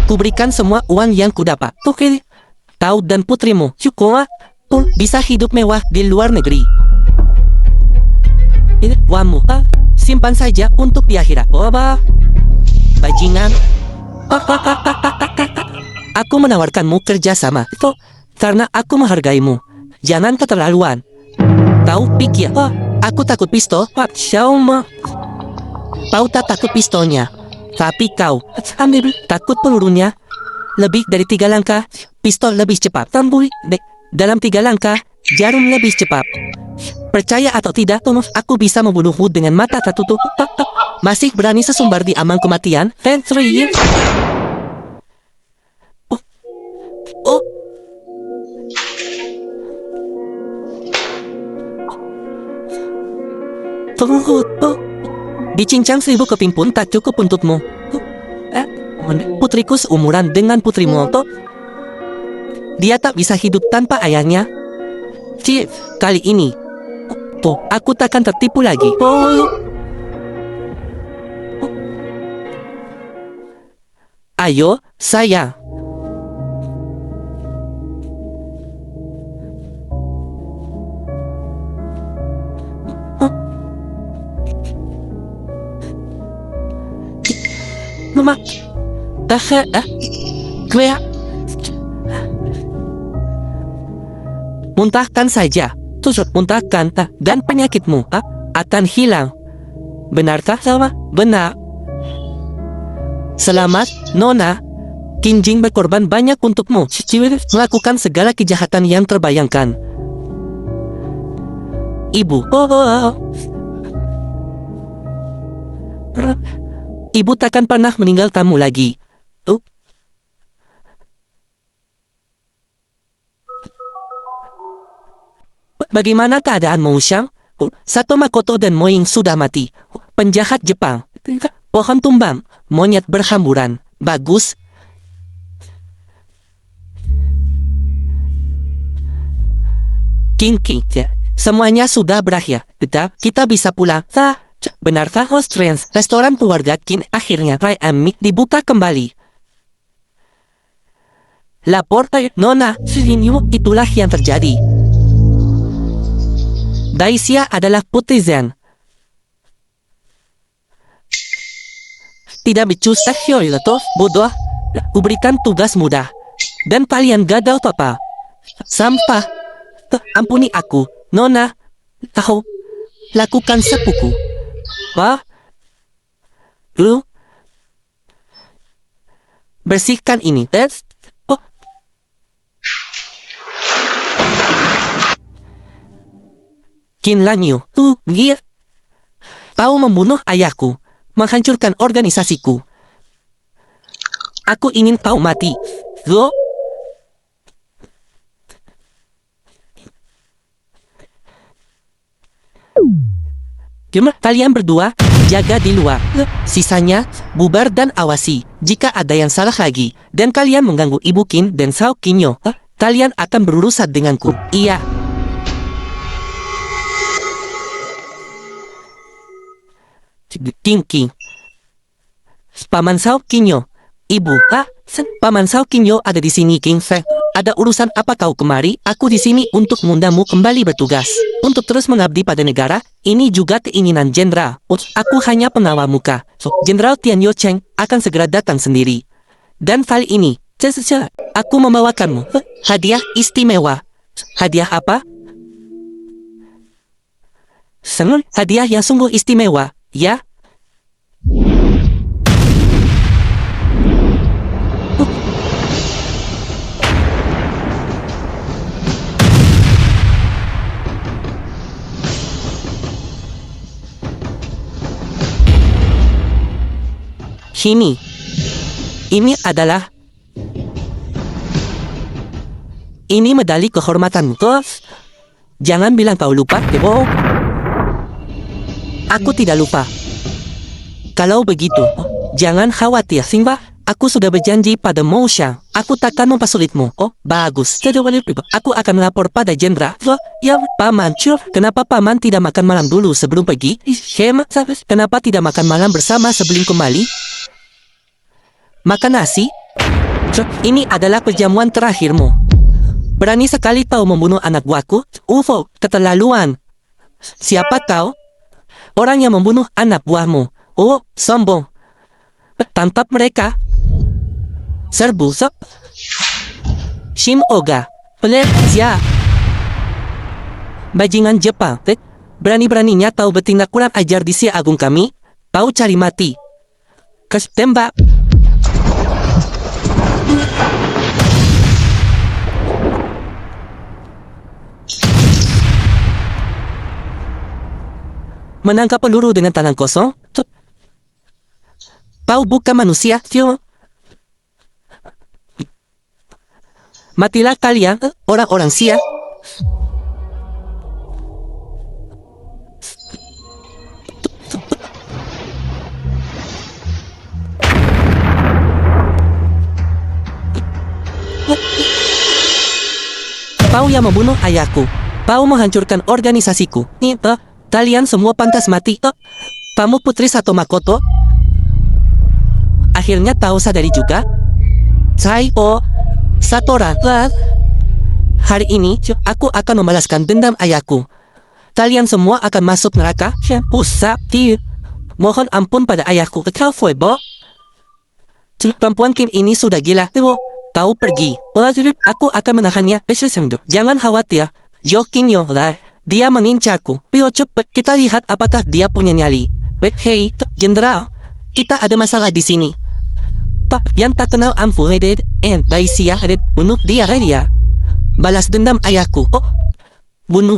Kuberikan semua uang yang kudapat. Oke. Kau dan putrimu, Yuko, bisa hidup mewah di luar negeri. Ini uangmu, simpan saja untuk di akhirat. Bajingan. Aku menawarkanmu kerjasama itu karena aku menghargaimu. Jangan keterlaluan. Kau pikir, aku takut pistol? Kau tak takut pistolnya, tapi kau takut pelurunya. Lebih dari 3 langkah, pistol lebih cepat. Dalam 3 langkah, jarum lebih cepat. Percaya atau tidak, aku bisa membunuhmu dengan mata tertutup. Masih berani sesumbar di ambang kematian? Tunggu. Dicincang 1000 keping pun tak cukup untukmu. Putriku seumuran dengan putrimu. Dia tak bisa hidup tanpa ayahnya. Kali ini aku takkan tertipu lagi. Ayo, sayang. Mama, muntahkan saja. Muntahkan dan penyakitmu akan hilang. Benarkah, Salma? Benar. Selamat, Nona. Kinjing berkorban banyak untukmu. Melakukan segala kejahatan yang terbayangkan. Ibu. Ibu takkan pernah meninggal kamu lagi. Bagaimana keadaanmu, Shang? Sato Makoto dan Moing sudah mati. Penjahat Jepang. Pohon tumbang. Monyet berhamburan. Bagus. King. Semuanya sudah berakhir. Kita bisa pulang. Benarkah, Austrians? Restoran keluarga King akhirnya dibuka kembali. Lapor, Nona. Itulah yang terjadi. Daisya adalah putri Zen. Tidak becus bodoh. Kuberikan tugas mudah. Dan kalian gagal total. Sampah. Ampuni aku, Nona. Tahu. Lakukan sepuku. Bersihkan ini. Qin Lanyu, kau membunuh ayahku, menghancurkan organisasiku. Aku ingin kau mati. Kalian berdua jaga di luar. Sisanya bubar dan awasi. Jika ada yang salah lagi dan kalian mengganggu Ibu Kin dan Sao Kinyo, kalian akan berurusan denganku. Iya. King. Paman Sao Kinyo. Ibu, Paman Sao Kinyo ada di sini, King Feng. Ada urusan apa kau kemari? Aku di sini untuk mengundangmu kembali bertugas. Untuk terus mengabdi pada negara, ini juga keinginan jenderal. Aku hanya pengawal muka. Jenderal Tian Yo Cheng akan segera datang sendiri. Dan kali ini, aku membawakanmu hadiah istimewa. Hadiah apa? Hadiah yang sungguh istimewa, ya? Ini adalah medali kehormatanmu. Jangan bilang kau lupa, Debo. Aku tidak lupa. Kalau begitu, jangan khawatir, Simba. Aku sudah berjanji pada Mo Xiang. Aku takkan mempersulitmu. Bagus. Aku akan melapor pada jenderal. Ya, Paman, kenapa Paman tidak makan malam dulu sebelum pergi? Kenapa tidak makan malam bersama sebelum kembali? Makan nasi? Ini adalah perjamuan terakhirmu. Berani sekali kau membunuh anak buahku? Keterlaluan. Siapa kau? Orang yang membunuh anak buahmu. Sombong. Tangkap mereka. Serbu. Shim Oga. Pelezia. Bajingan Jepang. Berani-beraninya kau bertindak kurang ajar di Sia Agung kami. Kau cari mati. Tembak. Menangkap peluru dengan tangan kosong? Kau bukan manusia, Tio. Matilah kalian, orang-orang Sia. Kau yang membunuh ayahku. Kau menghancurkan organisasiku. Kalian semua pantas mati. Kamu putri Sato Makoto. Akhirnya tahu sadari juga. Satoran. Hari ini aku akan membalaskan dendam ayahku. Kalian semua akan masuk neraka. Mohon ampun pada ayahku. Perempuan Kim ini sudah gila. Kau pergi. Aku akan menahannya. Jangan khawatir. Yokinyo lah. Dia mengincarku. Cepat kita lihat apakah dia punya nyali. Hei, jenderal. Kita ada masalah di sini. Pak, yang tak kenal ampun, Daisia, bunuh dia. Balas dendam ayahku. Bunuh.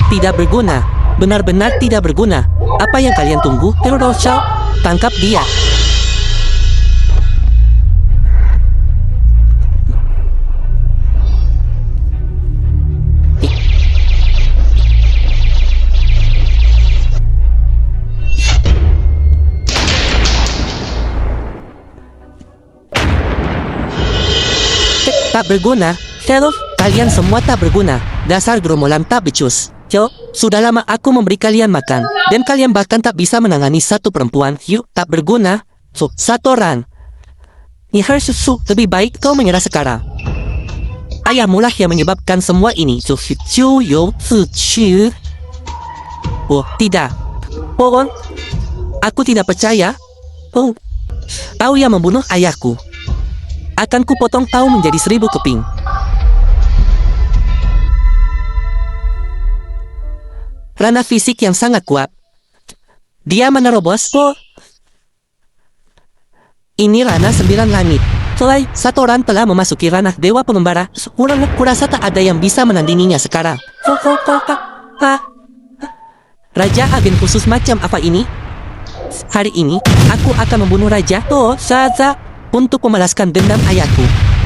Tidak berguna. Benar-benar tidak berguna. Apa yang kalian tunggu? Terosau, tangkap dia. Tak berguna. Kalian semua tak berguna. Dasar gerombolan tak becus. Sudah lama aku memberi kalian makan. Dan kalian bahkan tak bisa menangani satu perempuan. Tak berguna. Satoran. Lebih baik kau menyerah sekarang. Ayahmu lah yang menyebabkan semua ini. Tidak. Aku tidak percaya. Kau yang membunuh ayahku. Akan kupotong kau menjadi 1000 keping. Ranah fisik yang sangat kuat. Dia menerobos. Ini ranah 9 langit. Satoran telah memasuki ranah Dewa Pengembara. Kurasa tak ada yang bisa menandinginya sekarang. Raja agen khusus macam apa ini? Hari ini, aku akan membunuh Raja Saza untuk membalaskan dendam ayahku.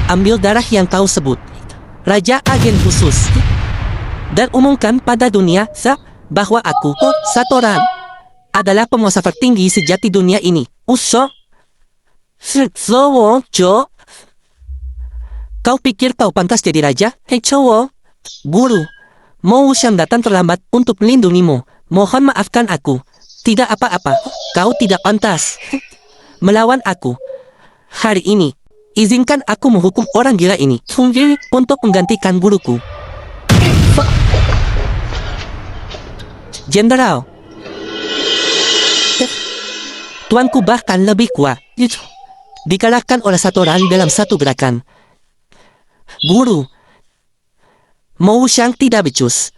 Ambil darah yang kau sebut. Raja agen khusus. Dan umumkan pada dunia bahwa aku, Satoran, adalah penguasa tertinggi sejati dunia ini. Kau pikir kau pantas jadi raja? Hei cowok, guru, Mo Wuxian datang terlambat untuk melindungimu. Mohon maafkan aku. Tidak apa-apa, kau tidak pantas melawan aku. Hari ini, izinkan aku menghukum orang gila ini untuk menggantikan guruku. Jenderal, tuanku bahkan lebih kuat. Dikalahkan oleh satu orang dalam satu gerakan. Guru, Mo Wuxian tidak becus.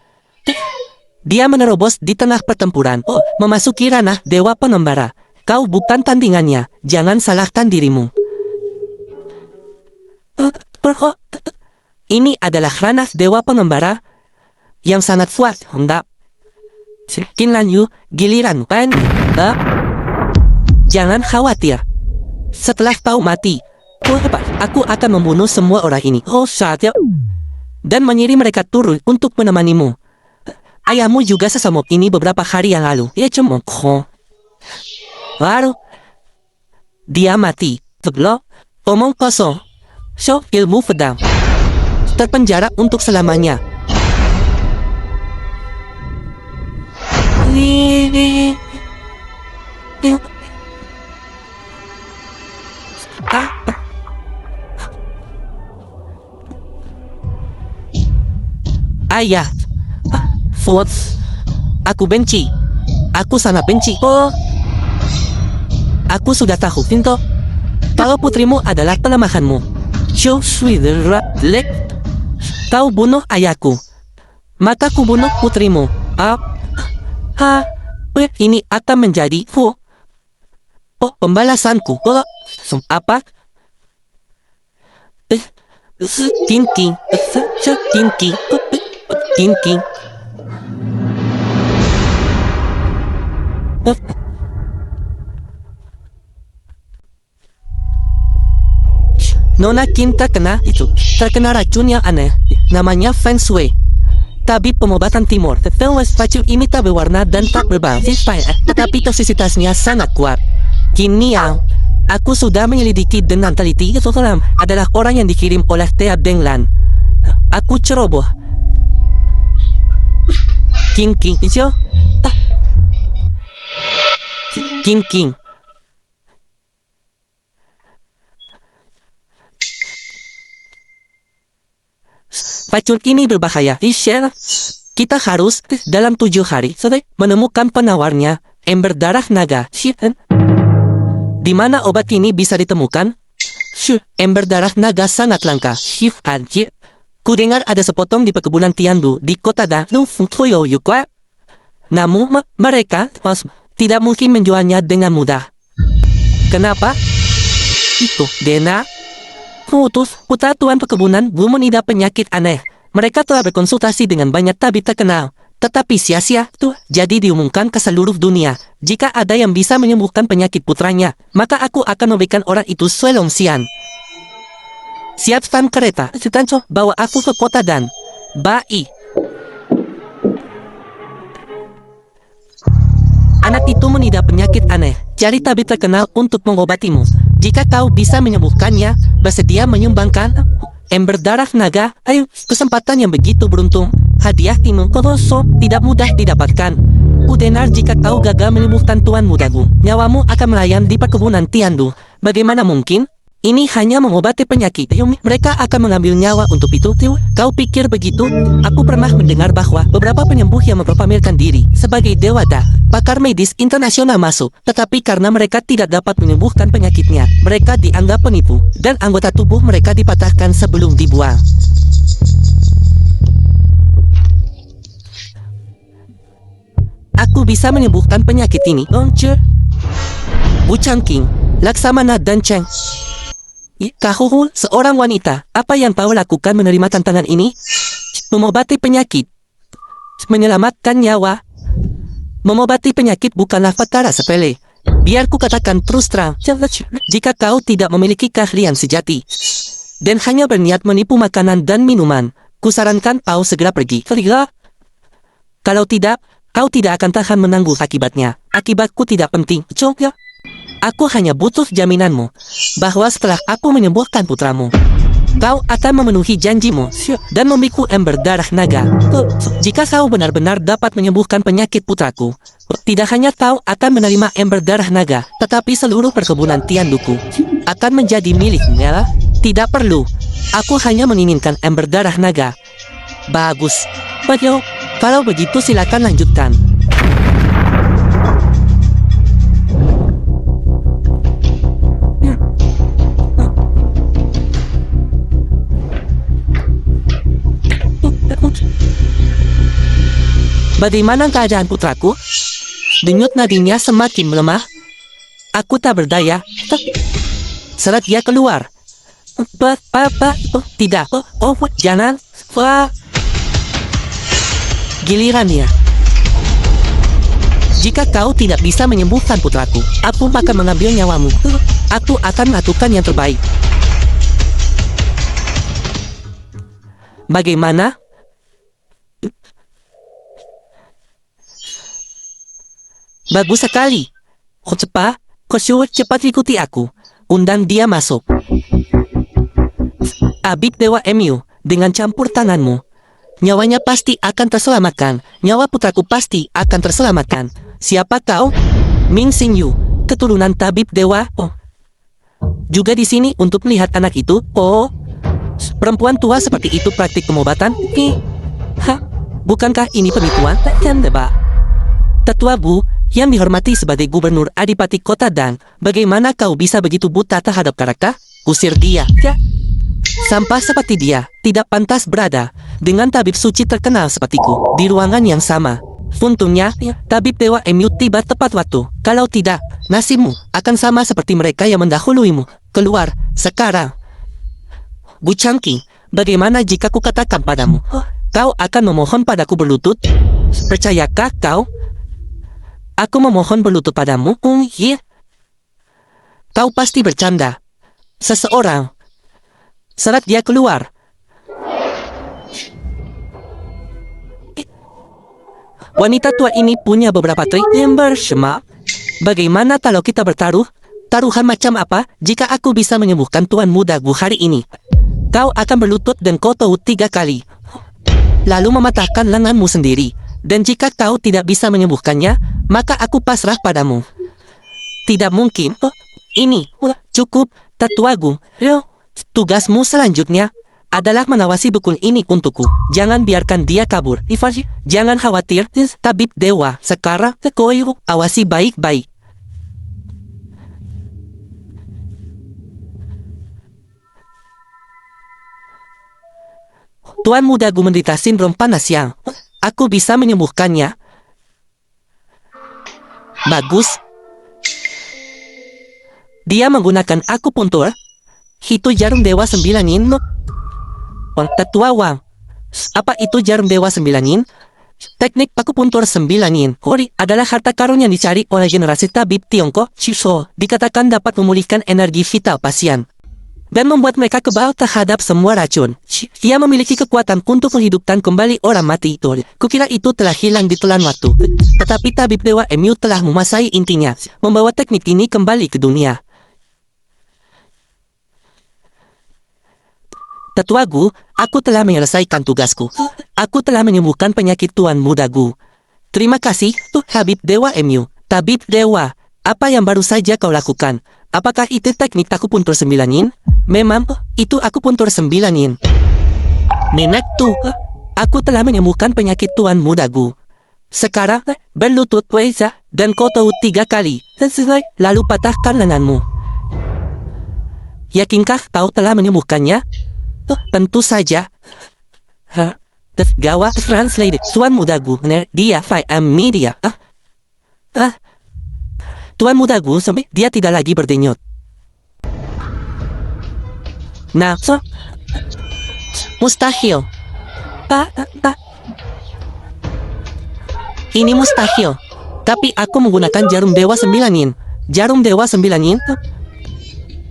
Dia menerobos di tengah pertempuran, memasuki ranah Dewa Pengembara. Kau bukan tandingannya, jangan salahkan dirimu. Ini adalah ranah Dewa Pengembara yang sangat kuat, hendak. Sekian Yu, giliran kan? Jangan khawatir. Setelah kau mati, aku akan membunuh semua orang ini. Saatnya. Dan mengirim mereka turun untuk menemanimu. Ayahmu juga sesamuk ini beberapa hari yang lalu. Lalu, dia mati. Omong kosong. Ilmu pedang. Terpenjara untuk selamanya. Ayah. Aku benci. Aku sangat benci. Aku sudah tahu, Tinto. Kalau putrimu adalah kelemahanmu. Kau bunuh ayahku. Maka ku bunuh putrimu. Ini akan menjadi pembalasanku. Apa? Tinking. Nona Kim terkena racun yang aneh, namanya Feng Shui. Tabib pengobatan timur, racun ini tak berwarna dan tak berbau, tetapi toksisitasnya sangat kuat. Kini aku sudah menyelidiki dengan teliti. Seseorang adalah orang yang dikirim oleh Tea Denglan. Aku ceroboh. King. Racun ini berbahaya. Kita harus dalam 7 hari menemukan penawarnya. Ember darah naga. Di mana obat ini bisa ditemukan? Ember darah naga sangat langka. Ku dengar ada sepotong di perkebunan Tiandu di kota Namun mereka tidak mungkin menjualnya dengan mudah. Kenapa? Itu, Dena. Putra tuan perkebunan belum mengidap penyakit aneh. Mereka telah berkonsultasi dengan banyak tabib terkenal. Tetapi sia-sia tuh, jadi diumumkan ke seluruh dunia. Jika ada yang bisa menyembuhkan penyakit putranya, maka aku akan memberikan orang itu Suelongsian. Siapkan kereta, Tanco, bawa aku ke kota dan Bai. Anak itu mengidap penyakit aneh. Cari tabib terkenal untuk mengobatimu. Jika kau bisa menyembuhkannya, bersedia menyumbangkan ember darah naga. Ayo, kesempatan yang begitu beruntung. Hadiah Timu Koroso tidak mudah didapatkan. Kudengar jika kau gagal menyembuhkan tuan mudaku, nyawamu akan melayang di perkebunan Tiandu. Bagaimana mungkin? Ini hanya mengobati penyakit. Mereka akan mengambil nyawa untuk itu. Kau pikir begitu? Aku pernah mendengar bahwa beberapa penyembuh yang memproklamirkan diri sebagai dewata, pakar medis internasional masuk. Tetapi karena mereka tidak dapat menyembuhkan penyakitnya, mereka dianggap penipu dan anggota tubuh mereka dipatahkan sebelum dibuang. Aku bisa menyembuhkan penyakit ini. Bu Changqing, Laksamana dan Cheng. Kahul, seorang wanita, apa yang kau lakukan menerima tantangan ini? Mengobati penyakit. Menyelamatkan nyawa. Mengobati penyakit bukanlah perkara sepele. Biar ku katakan terus terang, jika kau tidak memiliki keahlian sejati dan hanya berniat menipu makanan dan minuman, kusarankan kau segera pergi. Kalau tidak, kau tidak akan tahan menanggung akibatnya. Akibatku tidak penting. Coba. Aku hanya butuh jaminanmu bahwa setelah aku menyembuhkan putramu, kau akan memenuhi janjimu dan memikul ember darah naga. Jika kau benar-benar dapat menyembuhkan penyakit putraku, tidak hanya kau akan menerima ember darah naga, tetapi seluruh perkebunan Tianduku akan menjadi miliknya. Tidak perlu. Aku hanya menginginkan ember darah naga. Bagus. Bayo, kalau begitu silakan lanjutkan. Bagaimana keadaan putraku? Denyut nadinya semakin melemah. Aku tak berdaya. Saat dia keluar. Tidak. Jangan. Giliran dia. Jika kau tidak bisa menyembuhkan putraku, aku akan mengambil nyawamu. Aku akan melakukan yang terbaik. Bagaimana? Bagus sekali. Cepat ikuti aku. Undang dia masuk. Abib Dewa Emu, dengan campur tanganmu, nyawanya pasti akan terselamatkan. Nyawa putraku pasti akan terselamatkan. Siapa kau? Ming Xingyu, keturunan tabib dewa. Juga di sini untuk melihat anak itu. Perempuan tua seperti itu praktik pengobatan? Bukankah ini penipuan? Tetua Bu, yang dihormati sebagai gubernur Adipati Kota Dan, bagaimana kau bisa begitu buta terhadap karakter? Usir dia. Sampah seperti dia tidak pantas berada dengan tabib suci terkenal sepertiku di ruangan yang sama. Untungnya, tabib Dewa Emu tiba tepat waktu. Kalau tidak, nasibmu akan sama seperti mereka yang mendahuluimu. Keluar, sekarang. Bu Changqing, bagaimana jika ku katakan padamu, kau akan memohon padaku berlutut? Percayakah kau? Aku memohon berlutut padamu. Kau pasti bercanda. Seseorang. Saat dia keluar. Wanita tua ini punya beberapa trik yang bersema. Bagaimana kalau kita bertaruh? Taruhan macam apa jika aku bisa menyembuhkan Tuan Muda Gu hari ini? Kau akan berlutut dan kau tahu 3 kali. Lalu mematahkan lenganmu sendiri. Dan jika kau tidak bisa menyembuhkannya, maka aku pasrah padamu. Tidak mungkin. Ini cukup, Tetua Gu. Tugasmu selanjutnya adalah mengawasi bekul ini untukku. Jangan biarkan dia kabur. Jangan khawatir, tabib dewa. Sekarang, kau awasi baik-baik. Tuan Muda Gu menderita sindrom panas yang aku bisa menyembuhkannya. Bagus. Dia menggunakan akupuntur. Itu jarum dewa 9-in. Tetua Wang. Apa itu jarum dewa 9-in? Teknik akupuntur 9-in adalah harta karun yang dicari oleh generasi tabib Tiongkok. Dikatakan dapat memulihkan energi vital pasien dan membuat mereka kebal terhadap semua racun. Ia memiliki kekuatan untuk menghidupkan kembali orang mati. Kukira itu telah hilang di telan waktu. Tetapi tabib Dewa Emu telah menguasai intinya, membawa teknik ini kembali ke dunia. Tetua Gu, aku telah menyelesaikan tugasku. Aku telah menyembuhkan penyakit Tuan Muda Gu. Terima kasih, Habib Dewa Emu. Tabib Dewa, apa yang baru saja kau lakukan? Apakah itu teknik akupuntur 9-in? Memang, itu akupuntur 9-in. Nenek tuh, aku telah menyembuhkan penyakit Tuan Muda Gu. Sekarang, berlutut Weza, dan kau tahu 3 kali. Lalu patahkan lenganmu. Yakinkah kau telah menyembuhkannya? Tentu saja. Gawat translated. Tuan Muda Gu, dia media. Tuan Muda Gu, dia tidak lagi berdenyut. Nah, mustahil. Ini mustahil. Tapi aku menggunakan jarum dewa 9-in. Jarum dewa 9 yin?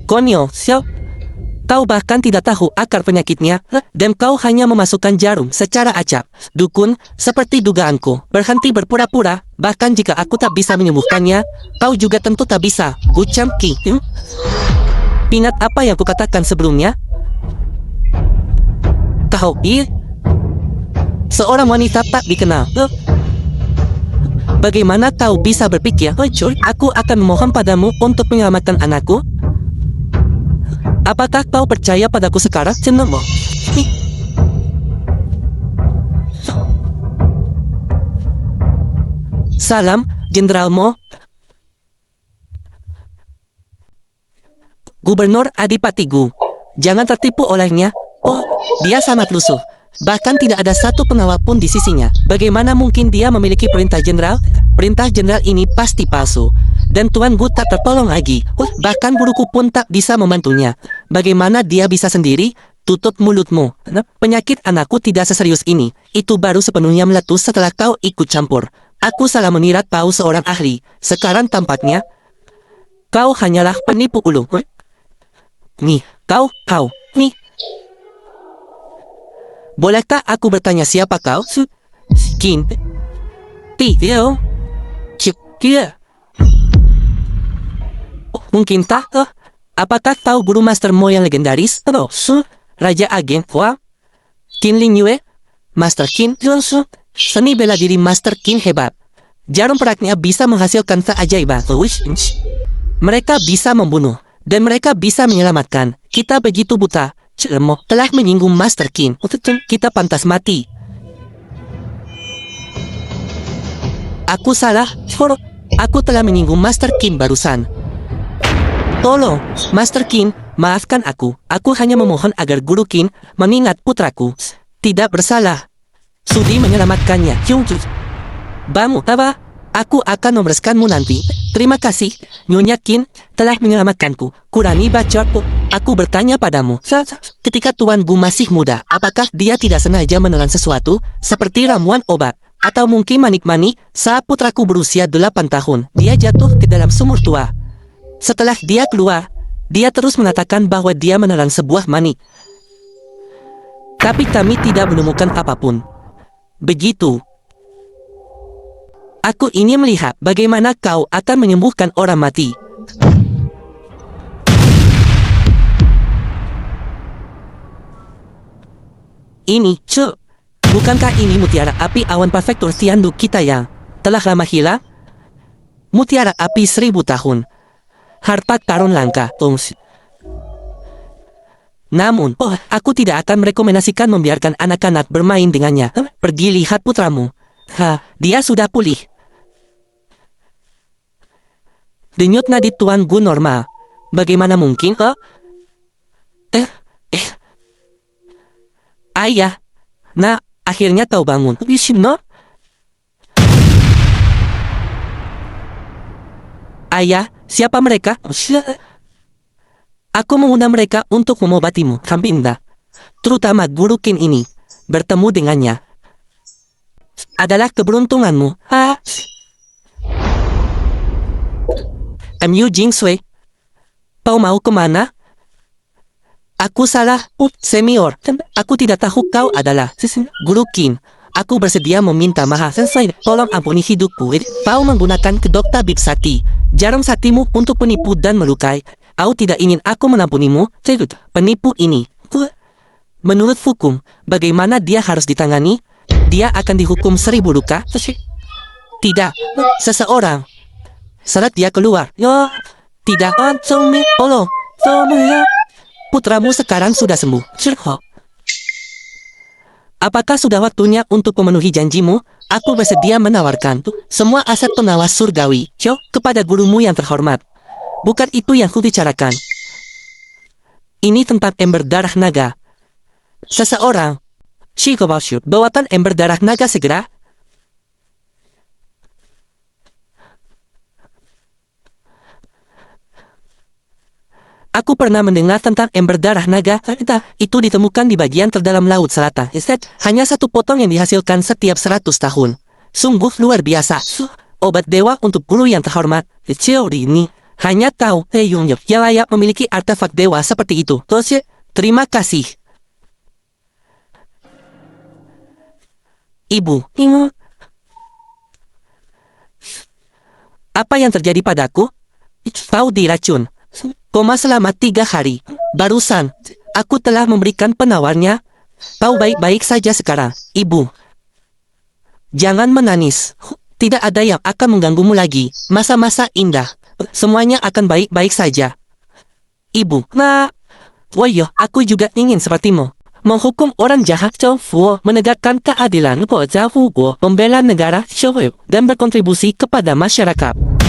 Konyo, Xiao. Kau bahkan tidak tahu akar penyakitnya, dan kau hanya memasukkan jarum secara acak. Dukun, seperti dugaanku, berhenti berpura-pura, bahkan jika aku tak bisa menyembuhkannya, kau juga tentu tak bisa. Gucam Ki. Ingat apa yang kukatakan sebelumnya? Kau, seorang wanita tak dikenal. Bagaimana kau bisa berpikir, aku akan memohon padamu untuk menyelamatkan anakku? Apakah kau percaya padaku sekarang, Cenomo? Salam, Jenderal Mo. Gubernur Adipati Gu. Jangan tertipu olehnya. Oh, dia sangat lusuh. Bahkan tidak ada satu pengawal pun di sisinya. Bagaimana mungkin dia memiliki perintah jenderal? Perintah jenderal ini pasti palsu. Dan Tuan Gu tak tertolong lagi. Bahkan guruku pun tak bisa membantunya. Bagaimana dia bisa sendiri? Tutup mulutmu. Penyakit anakku tidak seserius ini. Itu baru sepenuhnya meletus setelah kau ikut campur. Aku salah mengira kau seorang ahli. Sekarang tampaknya kau hanyalah penipu ulung. Nih, nih. Bolehkah aku bertanya siapa kau? Kin. Tidak. Kia. Mungkin tak? Apakah tahu guru Master Mo yang legendaris? Raja Agen Hua? Qin Ling Yue? Master Qin? Seni bela diri Master Qin hebat. Jarum peraknya bisa menghasilkan keajaiban. Mereka bisa membunuh. Dan mereka bisa menyelamatkan. Kita begitu buta. Mo telah menyinggung Master Qin. Kita pantas mati. Aku salah. Aku telah menyinggung Master Qin barusan. Tolong, Master Qin, maafkan aku. Aku hanya memohon agar Guru Qin mengingat putraku. Tidak bersalah. Sudi menyelamatkannya. Bamu, apa? Aku akan membereskanmu nanti. Terima kasih, Nyonya Qin telah menyelamatkanku. Kurangi bacotku. Aku bertanya padamu. Ketika Tuan Gu masih muda, apakah dia tidak sengaja menelan sesuatu seperti ramuan obat? Atau mungkin manik-manik saat putraku berusia 8 tahun. Dia jatuh ke dalam sumur tua. Setelah dia keluar, dia terus mengatakan bahwa dia menelan sebuah manik. Tapi kami tidak menemukan apapun. Begitu. Aku ingin melihat bagaimana kau akan menyembuhkan orang mati. Ini, bukankah ini mutiara api awan prefektur Tiandu kita yang telah lama hilang? Mutiara api 1000 tahun. Harta karun langka. Namun, aku tidak akan merekomendasikan membiarkan anak-anak bermain dengannya. Pergi lihat putramu. Dia sudah pulih. Denyut nadi Tuan Gu normal. Bagaimana mungkin? Ayah. Nah, akhirnya kau bangun. Ayah, siapa mereka? Aku mengundang mereka untuk mengobatimu, Kambinda. Terutama Guru Qin ini. Bertemu dengannya adalah keberuntunganmu. Mu Jingsui, kau mau kemana? Aku salah, Senior. Aku tidak tahu kau adalah Guru Qin. Aku bersedia meminta maaf. Tolong ampuni hidupku. Kau menggunakan kedok tabib sakti. Jarum saktimu untuk penipu dan melukai. Kau tidak ingin aku menampunimu. Penipu ini. Menurut hukum, bagaimana dia harus ditangani? Dia akan dihukum 1000 luka? Tidak. Seseorang. Saat dia keluar. Tidak. Tolong. Putramu sekarang sudah sembuh. Apakah sudah waktunya untuk memenuhi janjimu? Aku bersedia menawarkan semua aset pengawas surgawi kepada gurumu yang terhormat. Bukan itu yang kubicarakan. Ini tentang ember darah naga. Seseorang. Bawakan ember darah naga segera. Aku pernah mendengar tentang ember darah naga. Itu ditemukan di bagian terdalam laut selatan. Hanya satu potong yang dihasilkan setiap 100 tahun. Sungguh luar biasa. Obat dewa untuk guru yang terhormat. Teori ini Hanya kau, Heyung, yang layak memiliki artefak dewa seperti itu. Terus, terima kasih. Ibu, apa yang terjadi padaku? Kau diracun. Koma selama 3 hari. Barusan, aku telah memberikan penawarnya. Kau baik-baik saja sekarang, Ibu. Jangan menangis. Tidak ada yang akan mengganggumu lagi. Masa-masa indah. Semuanya akan baik-baik saja. Ibu, woyo, aku juga ingin sepertimu. Menghukum orang jahat, menegakkan keadilan, membela negara, dan berkontribusi kepada masyarakat.